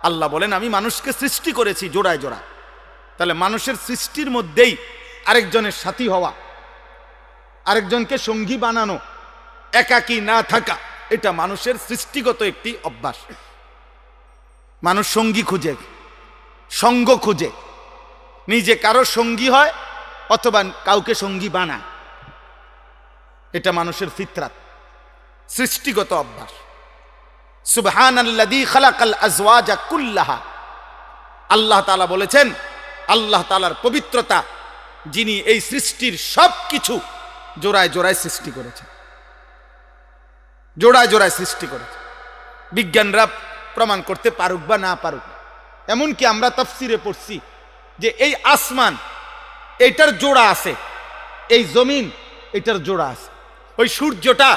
আল্লাহ বলেন আমি মানুষকে সৃষ্টি করেছি জোড়ায় জোড়ায়। তাহলে মানুষের সৃষ্টির মধ্যেই আরেকজনের সাথী হওয়া, আরেকজনকে সঙ্গী বানানো, একাকী না থাকা, এটা মানুষের সৃষ্টিগত একটি অভ্যাস। মানুষ সঙ্গী খুঁজে, সঙ্গ খুঁজে, নিজে কারো সঙ্গী হয় অথবা কাউকে সঙ্গী বানায়। এটা মানুষের ফিতরাত, সৃষ্টিগত অভ্যাস। সুবহানাল্লাযী খালাকাল আজওয়াজা কুল্লাহা, আল্লাহ তাআলা বলেছেন, আল্লাহ তাআলার পবিত্রতা, যিনি এই সৃষ্টির সব কিছু জোড়ায় জোড়ায় সৃষ্টি করেছেন, জোড়ায় জোড়ায় সৃষ্টি করেছে। বিজ্ঞানরা প্রমাণ করতে পারুক বা না পারুক, এমনকি আমরা তাফসিরে পড়ছি যে এই আসমান এটার জোড়া আছে, এই জমিন এটার জোড়া আছে, ওই সূর্যটা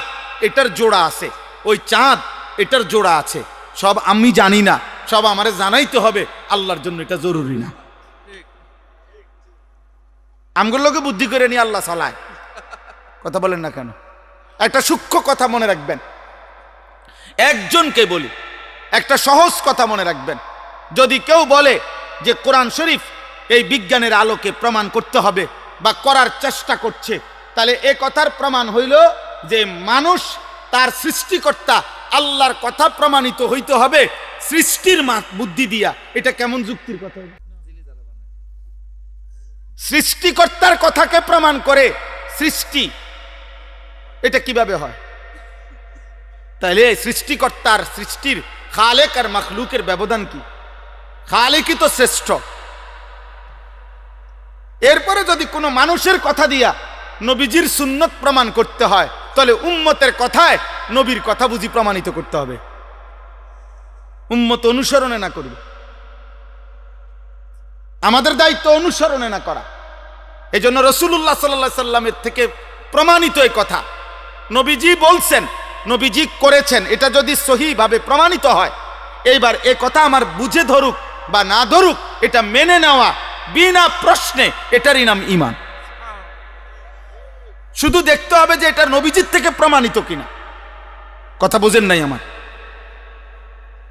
এটার জোড়া আছে, ওই চাঁদ এটার জোড়া আছে। সব আমি জানি না, সব আমারে জানাইতে হবে, আল্লাহর জন্য এটা জরুরি না। আমগুলোকে বুদ্ধি করে নিয়ে আল্লাহ চালায়। কথা বলেন না কেন? একটা সূক্ষ্ম কথা মনে রাখবেন, একজনকে বলি, একটা সহজ কথা মনে রাখবেন। যদি কেউ বলে যে কোরআন শরীফ এই বিজ্ঞানের আলোকে প্রমাণ করতে হবে বা করার চেষ্টা করছে, তাহলে এ কথার প্রমাণ হইল যে মানুষ তার সৃষ্টিকর্তা আল্লাহর কথা প্রমাণিত হইতে হবে সৃষ্টির বুদ্ধি দিয়া। এটা কেমন যুক্তির কথা? সৃষ্টিকর্তার কথাকে প্রমাণ করে সৃষ্টি, এটা কিভাবে হয়? তাহলে সৃষ্টিকর্তার সৃষ্টির খালেক আর মাখলুকের ব্যবধান কি? খালেকই তো শ্রেষ্ঠ। এরপরে যদি কোনো মানুষের কথা দিয়া নবীজির সুন্নত প্রমাণ করতে হয়, তাহলে উম্মতের কথায় নবীর কথা বুঝি প্রমাণিত করতে হবে, উম্মত অনুসরণে না করবে। আমাদের দায়িত্ব অনুসরণে না করা। এই জন্য রাসূলুল্লাহ সাল্লাল্লাহু আলাইহি সাল্লামের থেকে প্রমাণিত এই কথা, নবীজি বলছেন, নবীজি করেছেন, এটা যদি সহিভাবে প্রমাণিত হয়, এইবার এ কথা আমার বুঝে ধরুক বা না ধরুক, এটা মেনে নেওয়া বিনা প্রশ্নে, এটারই নাম ঈমান। শুধু দেখতে হবে যে এটা নবীজির থেকে প্রমাণিত কিনা। কথা বুঝেন নাই আমার?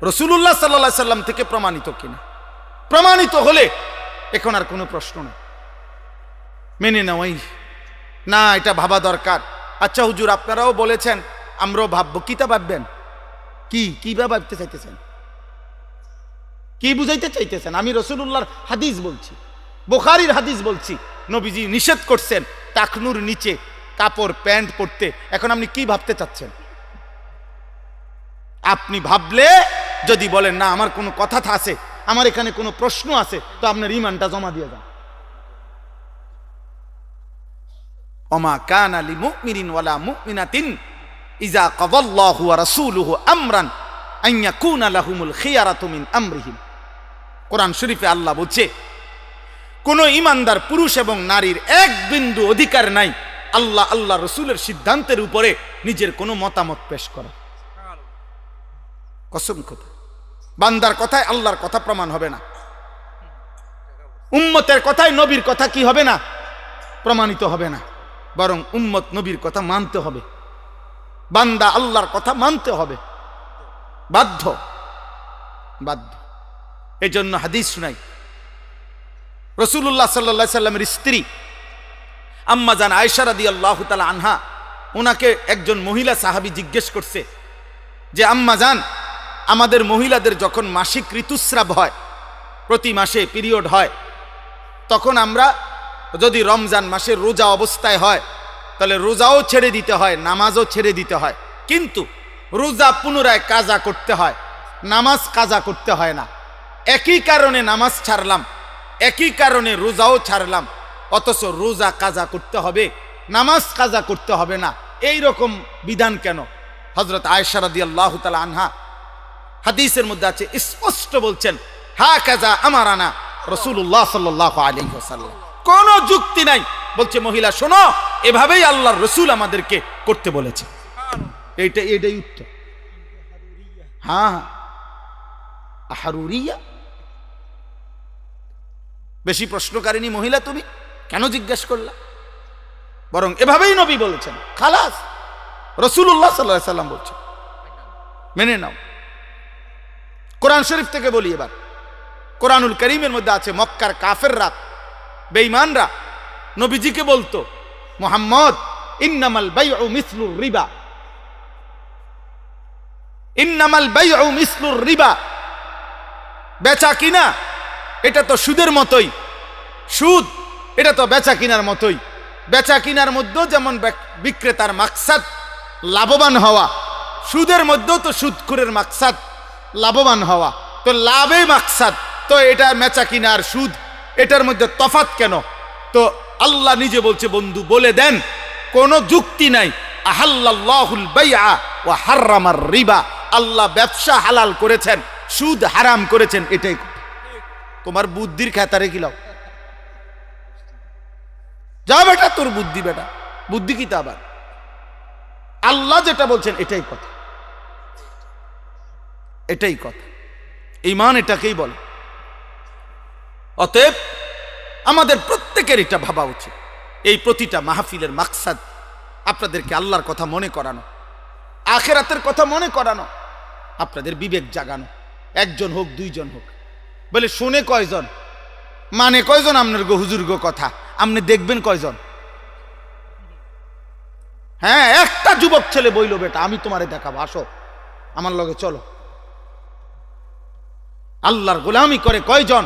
রাসূলুল্লাহ সাল্লাল্লাহু আলাইহি সাল্লাম থেকে প্রমাণিত কিনা। প্রমাণিত হলে এখন আর কোনো প্রশ্ন নেই, মেনে নেওয়াই না, এটা ভাবা দরকার। আচ্ছা হুজুর, আপনারাও বলেছেন, আমরাও ভাববো। কিতা ভাববেন? কি ভাবতে চাইতেছেন? কি বুঝাইতে চাইতেছেন? আমি রাসূলুল্লাহর হাদিস বলছি, বুখারীর হাদিস বলছি, নবীজি নিষেধ করছেন টাকনুর নিচে কাপড় প্যান্ট পরতে। এখন আপনি কি ভাবতে চাচ্ছেন? আপনি ভাবলে যদি বলেন না আমার কোনো কথা আছে, আমার এখানে কোনো প্রশ্ন আছে, তো আপনার ঈমানটা জমা দিয়ে যান। ওমা কানা লিমুমিনিন ওয়ালা মুমিনাতিন ইযা কাযাল্লাহু ওয়া রাসূলুহু আমরান আন ইয়াকুনা লাহুমুল খিয়ারাতু মিন আমরিহিম। কোরআন শরীফে আল্লাহ বলছে, কোন ঈমানদার পুরুষ এবং নারীর এক বিন্দু অধিকার নাই আল্লাহ আল্লাহ রসুলের সিদ্ধান্তের উপরে নিজের কোনো মতামত পেশ করা। কসম কথা, বান্দার কথায় আল্লাহর কথা প্রমাণ হবে না, উম্মতের কথায় নবীর কথা কি হবে না, প্রমাণিত হবে না, বরং উম্মত নবীর কথা মানতে হবে, বান্দা আল্লাহর কথা মানতে হবে, বাধ্য বাধ্য। এই জন্য হাদিস শুনাই, রাসূলুল্লাহ সাল্লাল্লাহু আলাইহি সাল্লামের স্ত্রী আম্মা জান আয়েশা রাদিয়াল্লাহু তাআলা আনহা, ওনাকে একজন মহিলা সাহাবী জিজ্ঞেস করছে যে আম্মা জান, আমাদের মহিলাদের যখন মাসিক ঋতুস্রাব হয়, প্রতি মাসে পিরিয়ড হয়, তখন আমরা যদি রমজান মাসে রোজা অবস্থায় হয় তাহলে রোজাও ছেড়ে দিতে হয়, নামাজও ছেড়ে দিতে হয়, কিন্তু রোজা পুনরায় কাজা করতে হয়, নামাজ কাজা করতে হয় না। একই কারণে নামাজ ছাড়লাম, একই কারণে রোজাও ছাড়লাম, অথচ রোজা কাজা করতে হবে, নামাজ কাজা করতে হবে না, এই রকম বিধান কেন? হযরত আয়েশা রাদিয়াল্লাহু তাআলা আনহা হাদিসের মধ্যে আছে, স্পষ্ট বলছেন, হা কাজা আমারানা রাসূলুল্লাহ সাল্লাল্লাহু আলাইহি ওয়াসাল্লাম। কোনো যুক্তি নাই, বলছে মহিলা শোনো, এভাবেই আল্লাহর রাসূল আমাদেরকে করতে বলেছে। এইটাই উত্তর। হ্যাঁ, আহারুরিয়া, বেশি প্রশ্নকারিনী মহিলা তুমি, কেন জিজ্ঞেস করলা? বরং এভাবেই নবী বলেছেন, খালাস, রাসূলুল্লাহ সাল্লাল্লাহু আলাইহি ওয়াসাল্লাম বলছেন, মেনে নাও। কোরআন শরীফ থেকে বলি এবার, কোরআনুল কারীমের মধ্যে আছে, মক্কার কাফেররা, বেঈমানরা নবীজিকে বলতো, মুহাম্মদ ইন্নামাল বাইউ মিসলুর রিবা, ইন্নামাল বাইউ মিসলুর রিবা, বেচা কিনা এটা তো সুদের মতোই, সুদ এটা তো বেচা কিনার মতোই, বেচা কিনার মধ্যেও যেমন বিক্রেতার মাকসাদ লাভবান হওয়া, সুদের মধ্যেও তো সুদখোরের মাকসাদ লাভবান হওয়া, তো লাভে মাকসাদ, তো এটা বেচা কিনার সুদ, এটার মধ্যে তফাৎ কেন? তো আল্লাহ নিজে বলছে, বন্ধু বলে দেন, কোনো যুক্তি নাই। আহাল্লাল্লাহুল বাইআ ওয়া হাররামার রিবা, আল্লাহ ব্যবসা হালাল করেছেন, সুদ হারাম করেছেন, এটাই। তোমার বুদ্ধির খেতারে কি লাও? যা বেটা, তোর বুদ্ধি বেটা, বুদ্ধি কি তা আবার? আল্লাহ যেটা বলছেন এটাই কথা, এটাই কথা, ঈমান এটাকেই বলে। অতএব আমাদের প্রত্যেকের এটা ভাবা উচিত, এই প্রতিটা মাহফিলের মাকসাদ আপনাদেরকে আল্লাহর কথা মনে করানো, আখিরাতের কথা মনে করানো, আপনাদের বিবেক জাগানো। একজন হোক, দুইজন হোক, বলে শুনে কয়জন, মানে কয়জন আপনার গো হুজুর গো কথা, আপনি দেখবেন কয়জন? হ্যাঁ, একটা যুবক ছেলে বইল, বেটা আমি তোমারে দেখাবো, আসো আমার লগে চলো। আল্লাহর গোলামি করে কয়জন?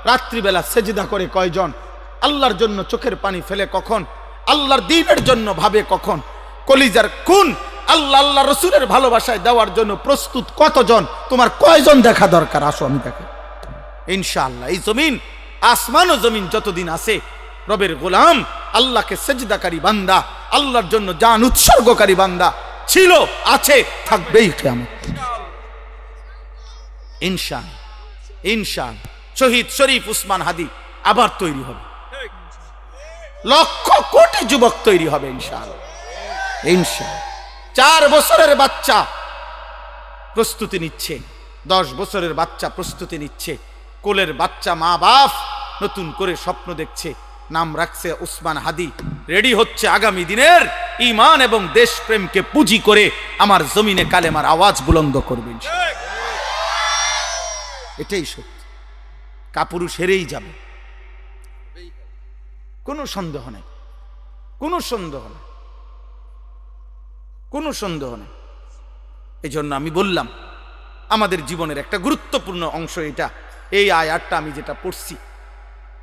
রাত্রিবেলা সেজদা করে কয়জন? আল্লাহর জন্য চোখের পানি ফেলে কখন? আল্লাহর দ্বীনের জন্য ভাবে কখন? কলিজার খুন আল্লাহ আল্লাহ রসুলের ভালোবাসায় দেওয়ার জন্য প্রস্তুত কতজন? তোমার কয়জন দেখা দরকার? আসো আমি দেখে। ইনশাআল্লাহ এই জমিন, আসমান ও জমিন যতদিন আছে, রবের গোলাম, আল্লাহকে সেজদাকারী বান্দা, আল্লাহর জন্য জান উৎসর্গকারী বান্দা ছিল, আছে, থাকবেই কিয়ামত। ইনশাআল্লাহ ইনশাআল্লাহ শহীদ শরীফ উসমান হাদি আবার তৈরি হবে, লক্ষ কোটি যুবক তৈরি হবে ইনশাআল্লাহ। ইনশাআল্লাহ 4 বছরের বাচ্চা প্রস্তুতি নিচ্ছে, 10 বছরের বাচ্চা প্রস্তুতি নিচ্ছে, কোলের বাচ্চা মা বাপ নতুন করে স্বপ্ন দেখছে, নাম রাখছে উসমান হাদি, রেডি হচ্ছে আগামী দিনের ঈমান এবং দেশপ্রেমকে পুঁজি করে আমার জমিনে কালেমার আওয়াজ বুলন্দ করবে। এটাই সত্যি, কাপুরুষ হেরেই যাবে, কোনো সন্দেহ নেই, কোনো সন্দেহ নেই, কোনো সন্দেহ নেই। এই জন্য আমি বললাম আমাদের জীবনের একটা গুরুত্বপূর্ণ অংশ এটা। এই আয়াতটা আমি যেটা পড়ছি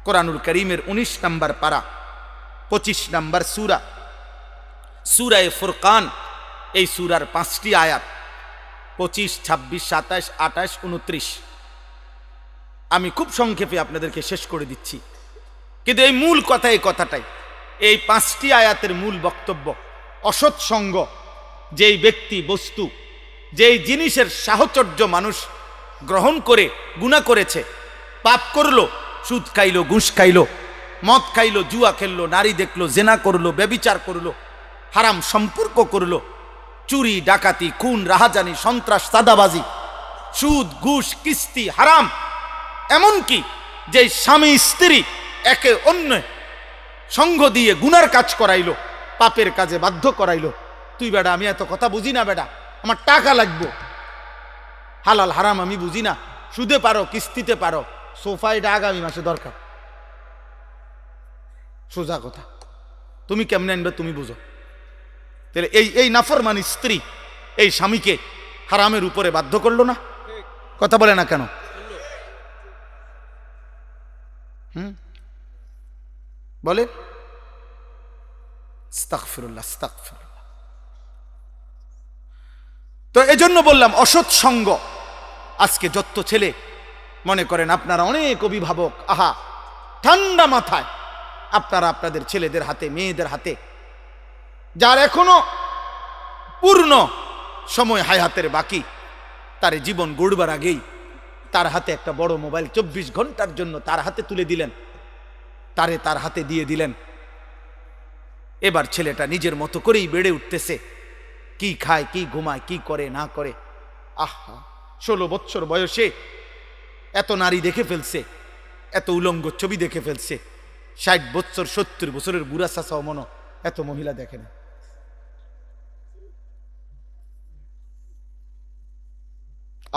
কোরআনুল কারীমের 19 নম্বর পারা 25 নম্বর সূরা, সূরায়ে ফুরকান, এই সূরার 5টি আয়াত 25, 26, 27, 28, 29 আমি খুব সংক্ষেপে আপনাদেরকে শেষ করে দিচ্ছি, কিন্তু এই মূল কথা, এই কথাটাই, এই 5টি আয়াতের মূল বক্তব্য, অসৎ সঙ্গ, যেই ব্যক্তি বস্তু, যেই জিনিসের সাহচর্য মানুষ গ্রহণ করে গুনাহ করেছে, পাপ করলো, সুদ খাইলো, ঘুষ খাইলো, মদ খাইলো, জুয়া খেললো, নারী দেখলো, জেনা করলো, ব্যভিচার করলো, হারাম সম্পর্ক করলো, চুরি ডাকাতি, খুন রাহাজানি, সন্ত্রাস, সাদাবাজি, সুদ ঘুষ কিস্তি হারাম। এমনকি যে স্বামী স্ত্রী একে অন্য সঙ্গ দিয়ে গুনার কাজ করাইলো, পাপের কাজে বাধ্য করাইলো। তুই বেটা, আমি এত কথা বুঝি না বেটা, আমার টাকা লাগবে, হালাল হারাম আমি বুঝি না, সুদে পারো কিস্তিতে পারো, সোফাইটা আগামী মাসে দরকার। সোজা কথা, তুমি কেমনে আনবে তুমি বুঝো। তাহলে এই নাফরমান স্ত্রী এই স্বামীকে হারামের উপরে বাধ্য করলো না? কথা বলে না কেন? বলে আস্তাগফিরুল্লাহ, আস্তাগফিরুল্লাহ। তো এজন্য বললাম অসৎ সঙ্গ। আজকে যত ছেলে মনে করেন আপনারা অনেক অভিভাবক, আহা ঠান্ডা মাথায় আপনারা আপনাদের ছেলেদের হাতে, মেয়েদের হাতে, যার এখনো পূর্ণ সময় হায়াতের বাকি, তার জীবন গড়বার আগেই তার হাতে একটা বড় মোবাইল 24 ঘন্টার জন্য তার হাতে তুলে দিলেন, তার হাতে দিয়ে দিলেন। এবার ছেলেটা নিজের মতো করেই বেড়ে উঠতেছে, কি খায়, কি ঘুমায়, কি করে না করে। আহা 16 বছর বয়সে এত নারী দেখে ফেলছে, এত উলঙ্গ ছবি দেখে ফেলছে। 60 বছর 70 বছরের বুড়া চাচাও মনো এত মহিলা দেখে না।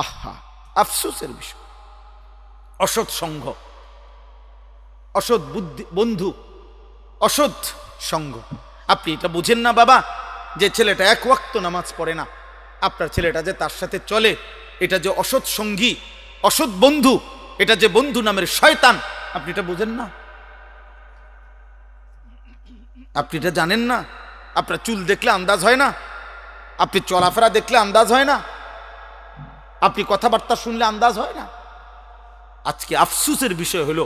আহা আফসোসের বিষয়। অসৎ সঙ্গ, অসৎ বুদ্ধি বন্ধু, অসৎ সঙ্গ। আপনি এটা বুঝেন না বাবা, যে ছেলেটা এক ওয়াক্ত নামাজ পড়ে না, আপনার ছেলেটা যে তার সাথে চলে, এটা যে অসৎ সঙ্গী, অসৎ বন্ধু, এটা যে বন্ধু নামের শয়তান, আপনি এটা বুঝেন না? আপনি এটা জানেন না? আপনার চুল দেখলে আন্দাজ হয় না? আপনি চলাফেরা দেখলে আন্দাজ হয় না? আপনি কথাবার্তা শুনলে আন্দাজ হয় না? আজকে আফসোসের বিষয় হলো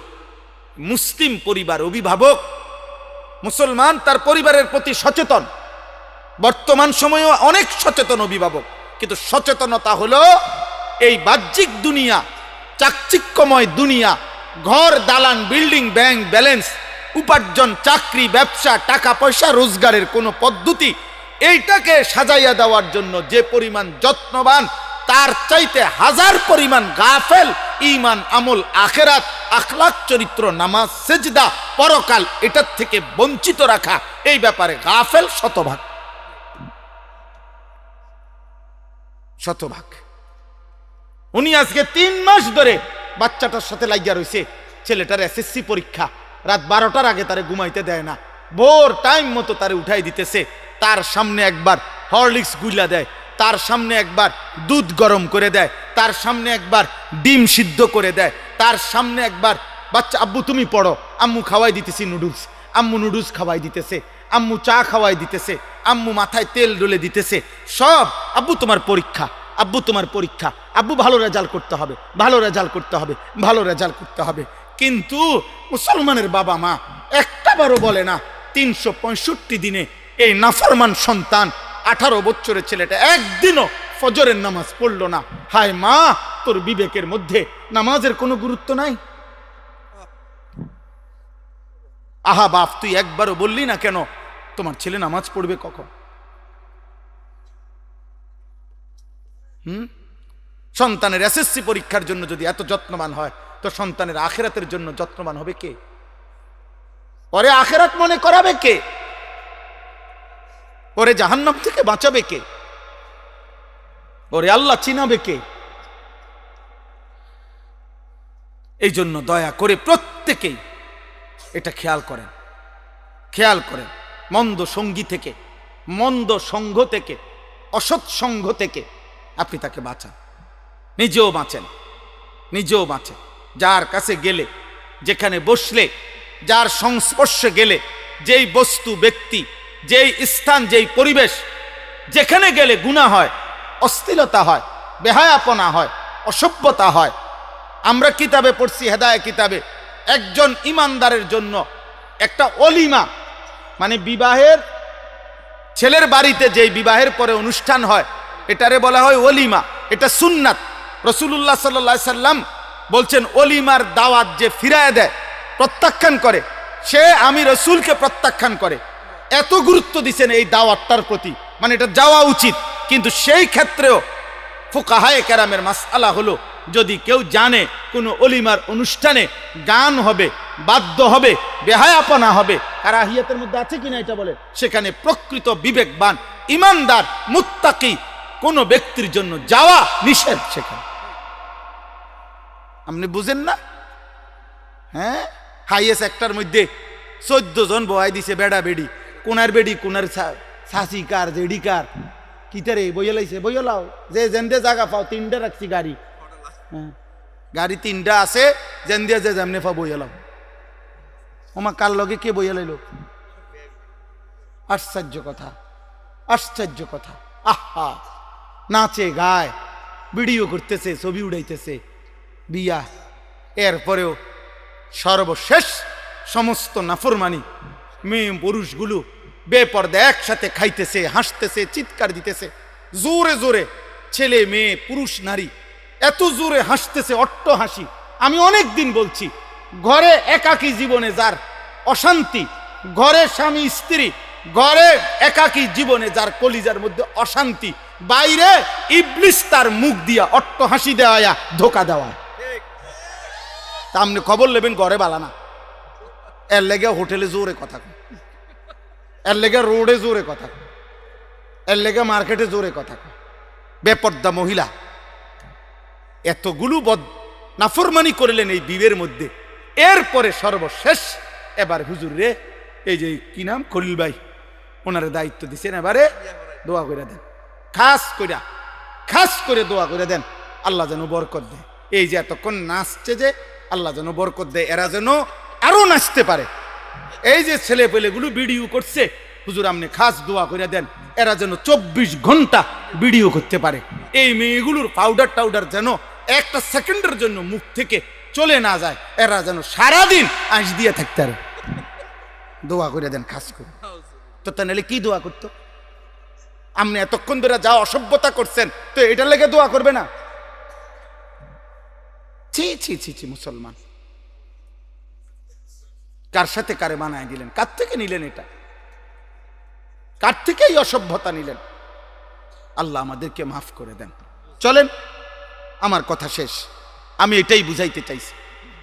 মুসলিম পরিবার, অভিভাবক মুসলমান তার পরিবারের প্রতি সচেতন, বর্তমান সময়েও অনেক সচেতন অভিভাবক, কিন্তু সচেতনতা হলো এই বাহ্যিক দুনিয়া, চাকচিক্যময় দুনিয়া, ঘর দালান বিল্ডিং, ব্যাংক ব্যালেন্স, উপার্জন, চাকরি, ব্যবসা, টাকা পয়সা রোজগারের কোন পদ্ধতি, এইটাকে সাজাইয়া দেওয়ার জন্য যে পরিমাণ যত্নবান, তার চাইতে হাজার পরিমাণ গাফেল ঈমান, আমল, আখিরাত, আখলাক, চরিত্র, নামাজ, সেজদা, পরকাল, এটার থেকে বঞ্চিত রাখা, এই ব্যাপারে গাফেল শতভাগ, শতভাগ। উনি আজকে 3 মাস ধরে বাচ্চাটার সাথে লাগিয়া রয়েছে। ছেলেটার এসএসসি পরীক্ষা, রাত 12টার আগে তারে ঘুমাইতে দেয় না, ভোর টাইম মতো তারে উঠাই দিতেছে। তার সামনে একবার হরলিক্স গুলা দেয়, তার সামনে একবার দুধ গরম করে দেয়, তার সামনে একবার ডিম সিদ্ধ করে দেয়, তার সামনে একবার বাচ্চা আব্বু তুমি পড়ো, আম্মু খাওয়াই দিতেছি নুডলস, আম্মু নুডলস খাওয়াই দিতেছে, আম্মু চা খাওয়াই দিতেছে, আম্মু মাথায় তেল ডলে দিতেছে, সব আব্বু তোমার পরীক্ষা, আব্বু তোমার পরীক্ষা, আব্বু ভালো রেজাল্ট করতে হবে, ভালো রেজাল্ট করতে হবে, ভালো রেজাল্ট করতে হবে। কিন্তু মুসলমানের বাবা মা একটা বারও বলে না 365 দিনে এই নাফরমান সন্তান 18 বছরের ছেলেটা একদিনও ফজরের নামাজ পড়লো না। হায় মা, তোর বিবেকের মধ্যে নামাজের কোনো গুরুত্ব নাই? আহা বাপ, তুই একবারও বললি না কেন তোমার ছেলে নামাজ পড়বে কখন? সন্তানের এসএসসি পরীক্ষার জন্য যদি এত যত্নবান হয়, তো সন্তানের আখিরাতের জন্য যত্নবান হবে কে? ওরে আখিরাত মনে করাবে কে? ওরে জাহান্নাম থেকে বাঁচাবে কে? ওরে আল্লাহ চিনাবে কে? এই জন্য দয়া করে প্রত্যেকেই এটা খেয়াল করেন, খেয়াল করেন। মন্দ সঙ্গী থেকে, মন্দ সঙ্গ থেকে, অসৎ সঙ্গ থেকে আপনি তাকে বাঁচান, নিজেও বাঁচেন, নিজেও বাঁচেন। যার কাছে গেলে, যেখানে বসলে, যার সংস্পর্শে গেলে, যেই বস্তু, ব্যক্তি, যেই স্থান, যেই পরিবেশ, যেখানে গেলে গুনাহ হয়, অশ্লীলতা হয়, বেহায়াপনা হয়, অসভ্যতা হয়। আমরা কিতাবে পড়ছি, হেদায়েত কিতাবে, একজন ইমানদারের জন্য একটা অলিমা, মানে বিবাহের, ছেলের বাড়িতে যেই বিবাহের পরে অনুষ্ঠান হয়, এটারে বলা হয় অলিমা। এটা সুন্নাত। রাসূলুল্লাহ সাল্লাল্লাহু আলাইহি সাল্লাম বলছেন, অলিমার দাওয়াত যে ফিরায় দেয়, প্রত্যাখ্যান করে, সে আমি রসুলকে প্রত্যাখ্যান করে। এত গুরুত্ব দিচ্ছেন এই দাওয়াতটার প্রতি, মানে এটা যাওয়া উচিত। কিন্তু সেই ক্ষেত্রেও ফুকাহায়ে কেরামের মাসআলা হলো, যদি কেউ জানে কোনো অলিমার অনুষ্ঠানে গান হবে, বাদ্য হবে, বেহায়াপনা হবে, কারাহিয়াতের মধ্যে আছে কিনা এটা বলে, সেখানে প্রকৃত বিবেকবান ইমানদার মুত্তাকি কোন ব্যক্তির জন্য যাওয়া নিষেধ। সেখানে আপনি বুঝেন না? হ্যাঁ, হাইয়েস্ট একটার মধ্যে 14 জন বহাই দিছে, বেড়া বেড়ি, কোনার বেড়ি কোনার শাসি কার জেডি কার কিতারে বইয়া লাইছে, বইয়া লাও, যে যেন্দে জায়গা পাও। 3টা রাখছি গাড়ি, হ্যাঁ গাড়ি 3টা আছে, যেন দিয়া যে যেমনে পাও বইয়া লাও। ওমা কার লগে কে বইয়া লাইল? আশ্চর্য কথা, আশ্চর্য কথা। আহা, নাচে গায়, ভিডিও করতেছে, ছবি উড়াইতেছে, বিয়া। এরপরেও সর্বশেষ সমস্ত নাফরমানি, মেয়ে পুরুষগুলো বেপর্দা একসাথে খাইতেছে, হাসতেছে, চিৎকার দিতেছে জোরে জোরে। ছেলে মেয়ে পুরুষ নারী এত জোরে হাসতেছে, অট্ট হাসি। আমি অনেক দিন বলছি, ঘরে একাকী জীবনে যার অশান্তি, ঘরে স্বামী স্ত্রী, ঘরে একাকী জীবনে যার কলিজার মধ্যে অশান্তি, বাইরে ইবলিস তার মুখ দিয়া অট্ট হাসি দেওয়া, ধোকা দেওয়া। তা আপনি খবর নেবেন ঘরে বালানা। এর লেগে হোটেলে জোরে কথা কয়, এর লেগে রোডে জোরে কথা কয়, এর লেগে মার্কেটে জোরে কথা কয়। বেপর্দা মহিলা এতগুলো নাফরমানি করলেন এই বিবের মধ্যে। এরপরে সর্বশেষ এবার হুজুর রে, এই যে কি নাম, খলিল ভাই, ওনারে দায়িত্ব দিচ্ছেন, এবারে দোয়া করে দেন, খাস করে দোয়া করে দেন, আল্লাহ যেন বরকত দেয়। এই যে এতক্ষণ নাচছে, যে আল্লাহ যেন বরকত দেয়, এরা যেন আরো নাচতে পারে। এই যে ছেলে পেলেগুলো ভিডিও করছে, হুজুর আপনি খাস দোয়া করে দেন, এরা যেন 24 ঘন্টা ভিডিও করতে পারে। এই মেয়েগুলোর পাউডার টাউডার যেন একটা সেকেন্ডের জন্য মুখ থেকে চলে না যায়, এরা যেন সারাদিন আঁশ দিয়ে থাকতে পারে। দোয়া করে দেন খাস করে। তো তা নাহলে কি দোয়া করতো? আপনি এতক্ষণ ধরে যা অসভ্যতা করছেন, তো এটার লেগে দোয়া করবে না? ছি ছি ছি ছি, মুসলমান কার সাথে কারে বানায় দিলেন? কার থেকে নিলেন এটা? কার থেকে এই অসভ্যতা নিলেন? আল্লাহ আমাদেরকে মাফ করে দেন। চলেন, আমার কথা শেষ। আমি এটাই বুঝাইতে চাইছি,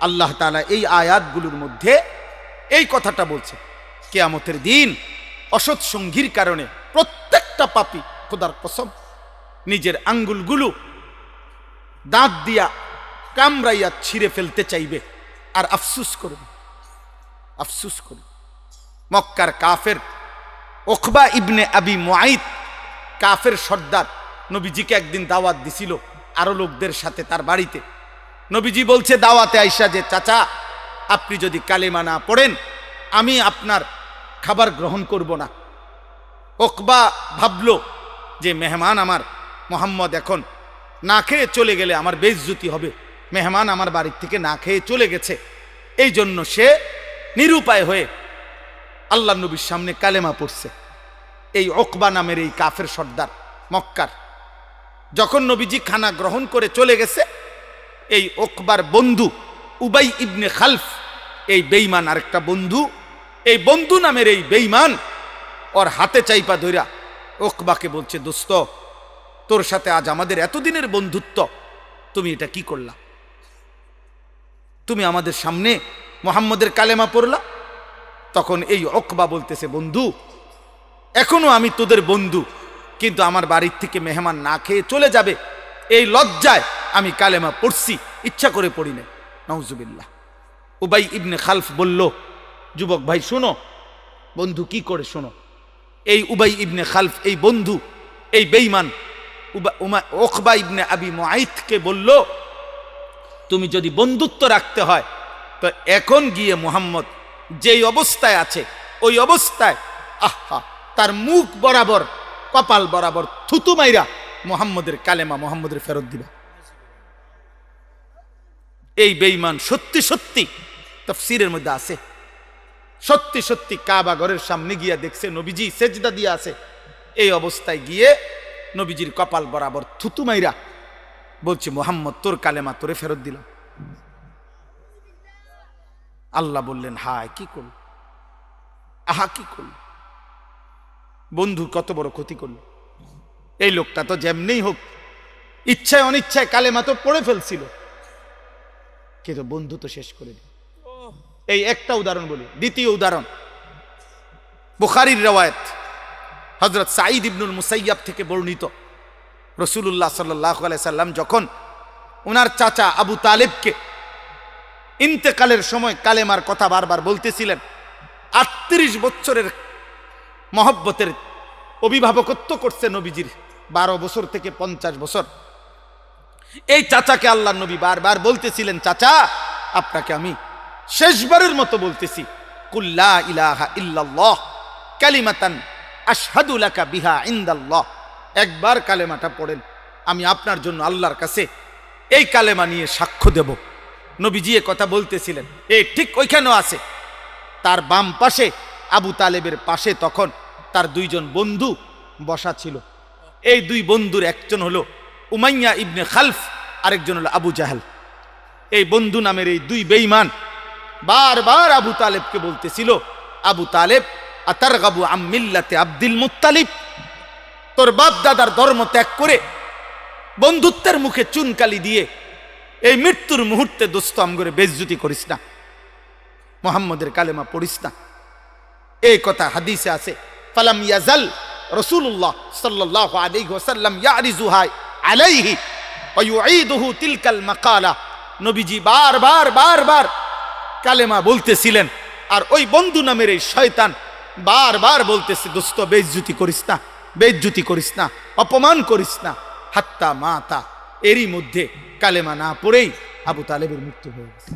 আল্লাহ তাআলা এই আয়াতগুলোর মধ্যে এই কথাটা বলছে, কিয়ামতের দিন অসৎ সঙ্গীর কারণে প্রত্যেকটা পাপী, খোদার কসম, নিজের আঙ্গুলগুলো দাঁত দিয়া কামড়াইয়া ছিঁড়ে ফেলতে চাইবে আর আফসুস করবে, আফসুস করবে। মক্কার কাফের উকবা ইবনে আবি মুআইত, কাফের সর্দার, নবীজিকে একদিন দাওয়াত দিছিল আরো লোকদের সাথে তার বাড়িতে। নবীজি বলছে দাওয়াতে আইসা যে, চাচা আপনি যদি কালেমা না পড়েন আমি আপনার খাবার গ্রহণ করব না। উকবা ভাবলো যে মেহমান আমার মুহাম্মদ এখন না খেয়ে চলে গেলে আমার বেইজ্জতি হবে, মেহমান আমার বাড়ির থেকে না খেয়ে চলে গেছে। এই জন্য সে নিরুপায় হয়ে আল্লাহ নবীর সামনে কালেমা পড়ছে। এই উকবা নামের এই কাফের সর্দার মক্কার, যখন নবীজি খানা গ্রহণ করে চলে গেছে, এই উকবার বন্ধু উবাই ইবনে খালফ, এই বেঈমান আরেকটা বন্ধু, এই বন্ধু নামের এই বেঈমান ওর হাতে চাইপা ধইরা উকবাকে বলছে, দোস্ত তোর সাথে আজ আমাদের এতদিনের বন্ধুত্ব, তুমি এটা কি করলা? তুমি আমাদের সামনে মুহাম্মদের কালেমা পড়লা। তখন এই উকবা বলতেছে, বন্ধু এখনো আমি তোদের বন্ধু, কিন্তু আমার বাড়ির থেকে মেহমান না খেয়ে চলে যাবে, এই লজ্জায় আমি কালেমা পড়ছি, ইচ্ছা করে পড়ি না। নাউজুবিল্লাহ। উবাই ইবনে খালফ বলল, যুবক ভাই শোনো, বন্ধু কি করে শোনো। এই উবাই ইবনে খালফ, এই বন্ধু, এই বেঈমান উকবা ইবনে আবি মুআইতকে বলল, তুমি যদি বন্ধুত্ব রাখতে হয় তো এখন গিয়ে মুহাম্মদ যেই অবস্থায় আছে ওই অবস্থায় আহা তার মুখ বরাবর, কপাল বরাবর থুতু মাইরা মুহাম্মদের কালেমা মুহাম্মদের ফেরত দিবা। এই বেঈমান সত্যি সত্যি, তাফসীরের মধ্যে আছে, সত্যি সত্যি কাবা ঘরের সামনে গিয়া দেখছে নবীজি সেজদা দিয়ে আছে। এই অবস্থায় গিয়ে নবীজির কপাল বরাবর থুতু মাইরা বলছে, মুহাম্মদ তোর কালেমা তোরে ফেরত দিলাম। আল্লাহ বললেন, হায় কি করল, আহা কি করল, বন্ধু কত বড় ক্ষতি করল। এই লোকটা তো যেমনিই হোক ইচ্ছায় অনিচ্ছায় কালেমা তো পড়ে ফেলছিল, কিন্তু বন্ধু তো শেষ করে দিল। এই একটা উদাহরণ বলি। দ্বিতীয় উদাহরণ বুখারীর রওয়ায়াত, হযরত সাঈদ ইবনুল মুসাইয়াব থেকে বর্ণিত, রাসূলুল্লাহ সাল্লাল্লাহু আলাইহি সাল্লাম যখন ওনার চাচা আবু তালেবকে ইন্তেকালের সময় কালেমার কথা বারবার বলতেছিলেন, 38 বছরের মহব্বতের অভিভাবকত্ব করছে নবীজির, 12 বছর থেকে 50 বছর। এই চাচাকে আল্লাহর নবী বারবার বলতেছিলেন, চাচা আপনাকে আমি শেষবারের মতো বলতেছি, কুল লা ইলাহা ইল্লাল্লাহ কালিমাতান আশহাদু লাকা বিহা ইনদাল্লাহ, একবার কালেমাটা পড়েন, আমি আপনার জন্য আল্লাহর কাছে এই কালেমা নিয়ে সাক্ষ্য দেব। নবীজি এ কথা বলতেছিলেন, এই ঠিক ওইখানেও আছে। তার বাম পাশে আবু তালেবের পাশে তখন তার দুইজন বন্ধু বসা ছিল। এই দুই বন্ধুর একজন হলো উমাইয়া ইবনে খালফ, আরেকজন হলো আবু জাহেল। এই বন্ধু নামের এই দুই বেঈমান বারবার আবু তালেবকে বলতেছিল, আবু তালেব আতারগাবু আম মিল্লাতে আব্দুল মুত্তালিব, তোর বাপ দাদার ধর্ম ত্যাগ করে বন্ধুত্বের মুখে চুনকালি দিয়ে এই মৃত্যুর মুহূর্তে দোস্ত আমগরে বেইজ্জতি করিস না, মুহাম্মদের কালেমা পড়িস না। এই কথা হাদিসে আছে। ফালাম ইয়াজাল রাসূলুল্লাহ সাল্লাল্লাহু আলাইহি ওয়াসাল্লাম ইয়ারিজুহা আলাইহি ওয়া ইউঈদুহু তিলকাল মাকালা, নবীজি বারবার বারবার কালেমা বলতেছিলেন, আর ওই বন্ধু নামের এই শয়তান বারবার বলতেছে, দোস্ত বেইজ্জতি করিস না, বেইজ্জতি করিস না, অপমান করিস না। হাত্তা মাতা, এরই মধ্যে কালেমা না পড়েই আবু তালেবের মৃত্যু হয়ে গেছে।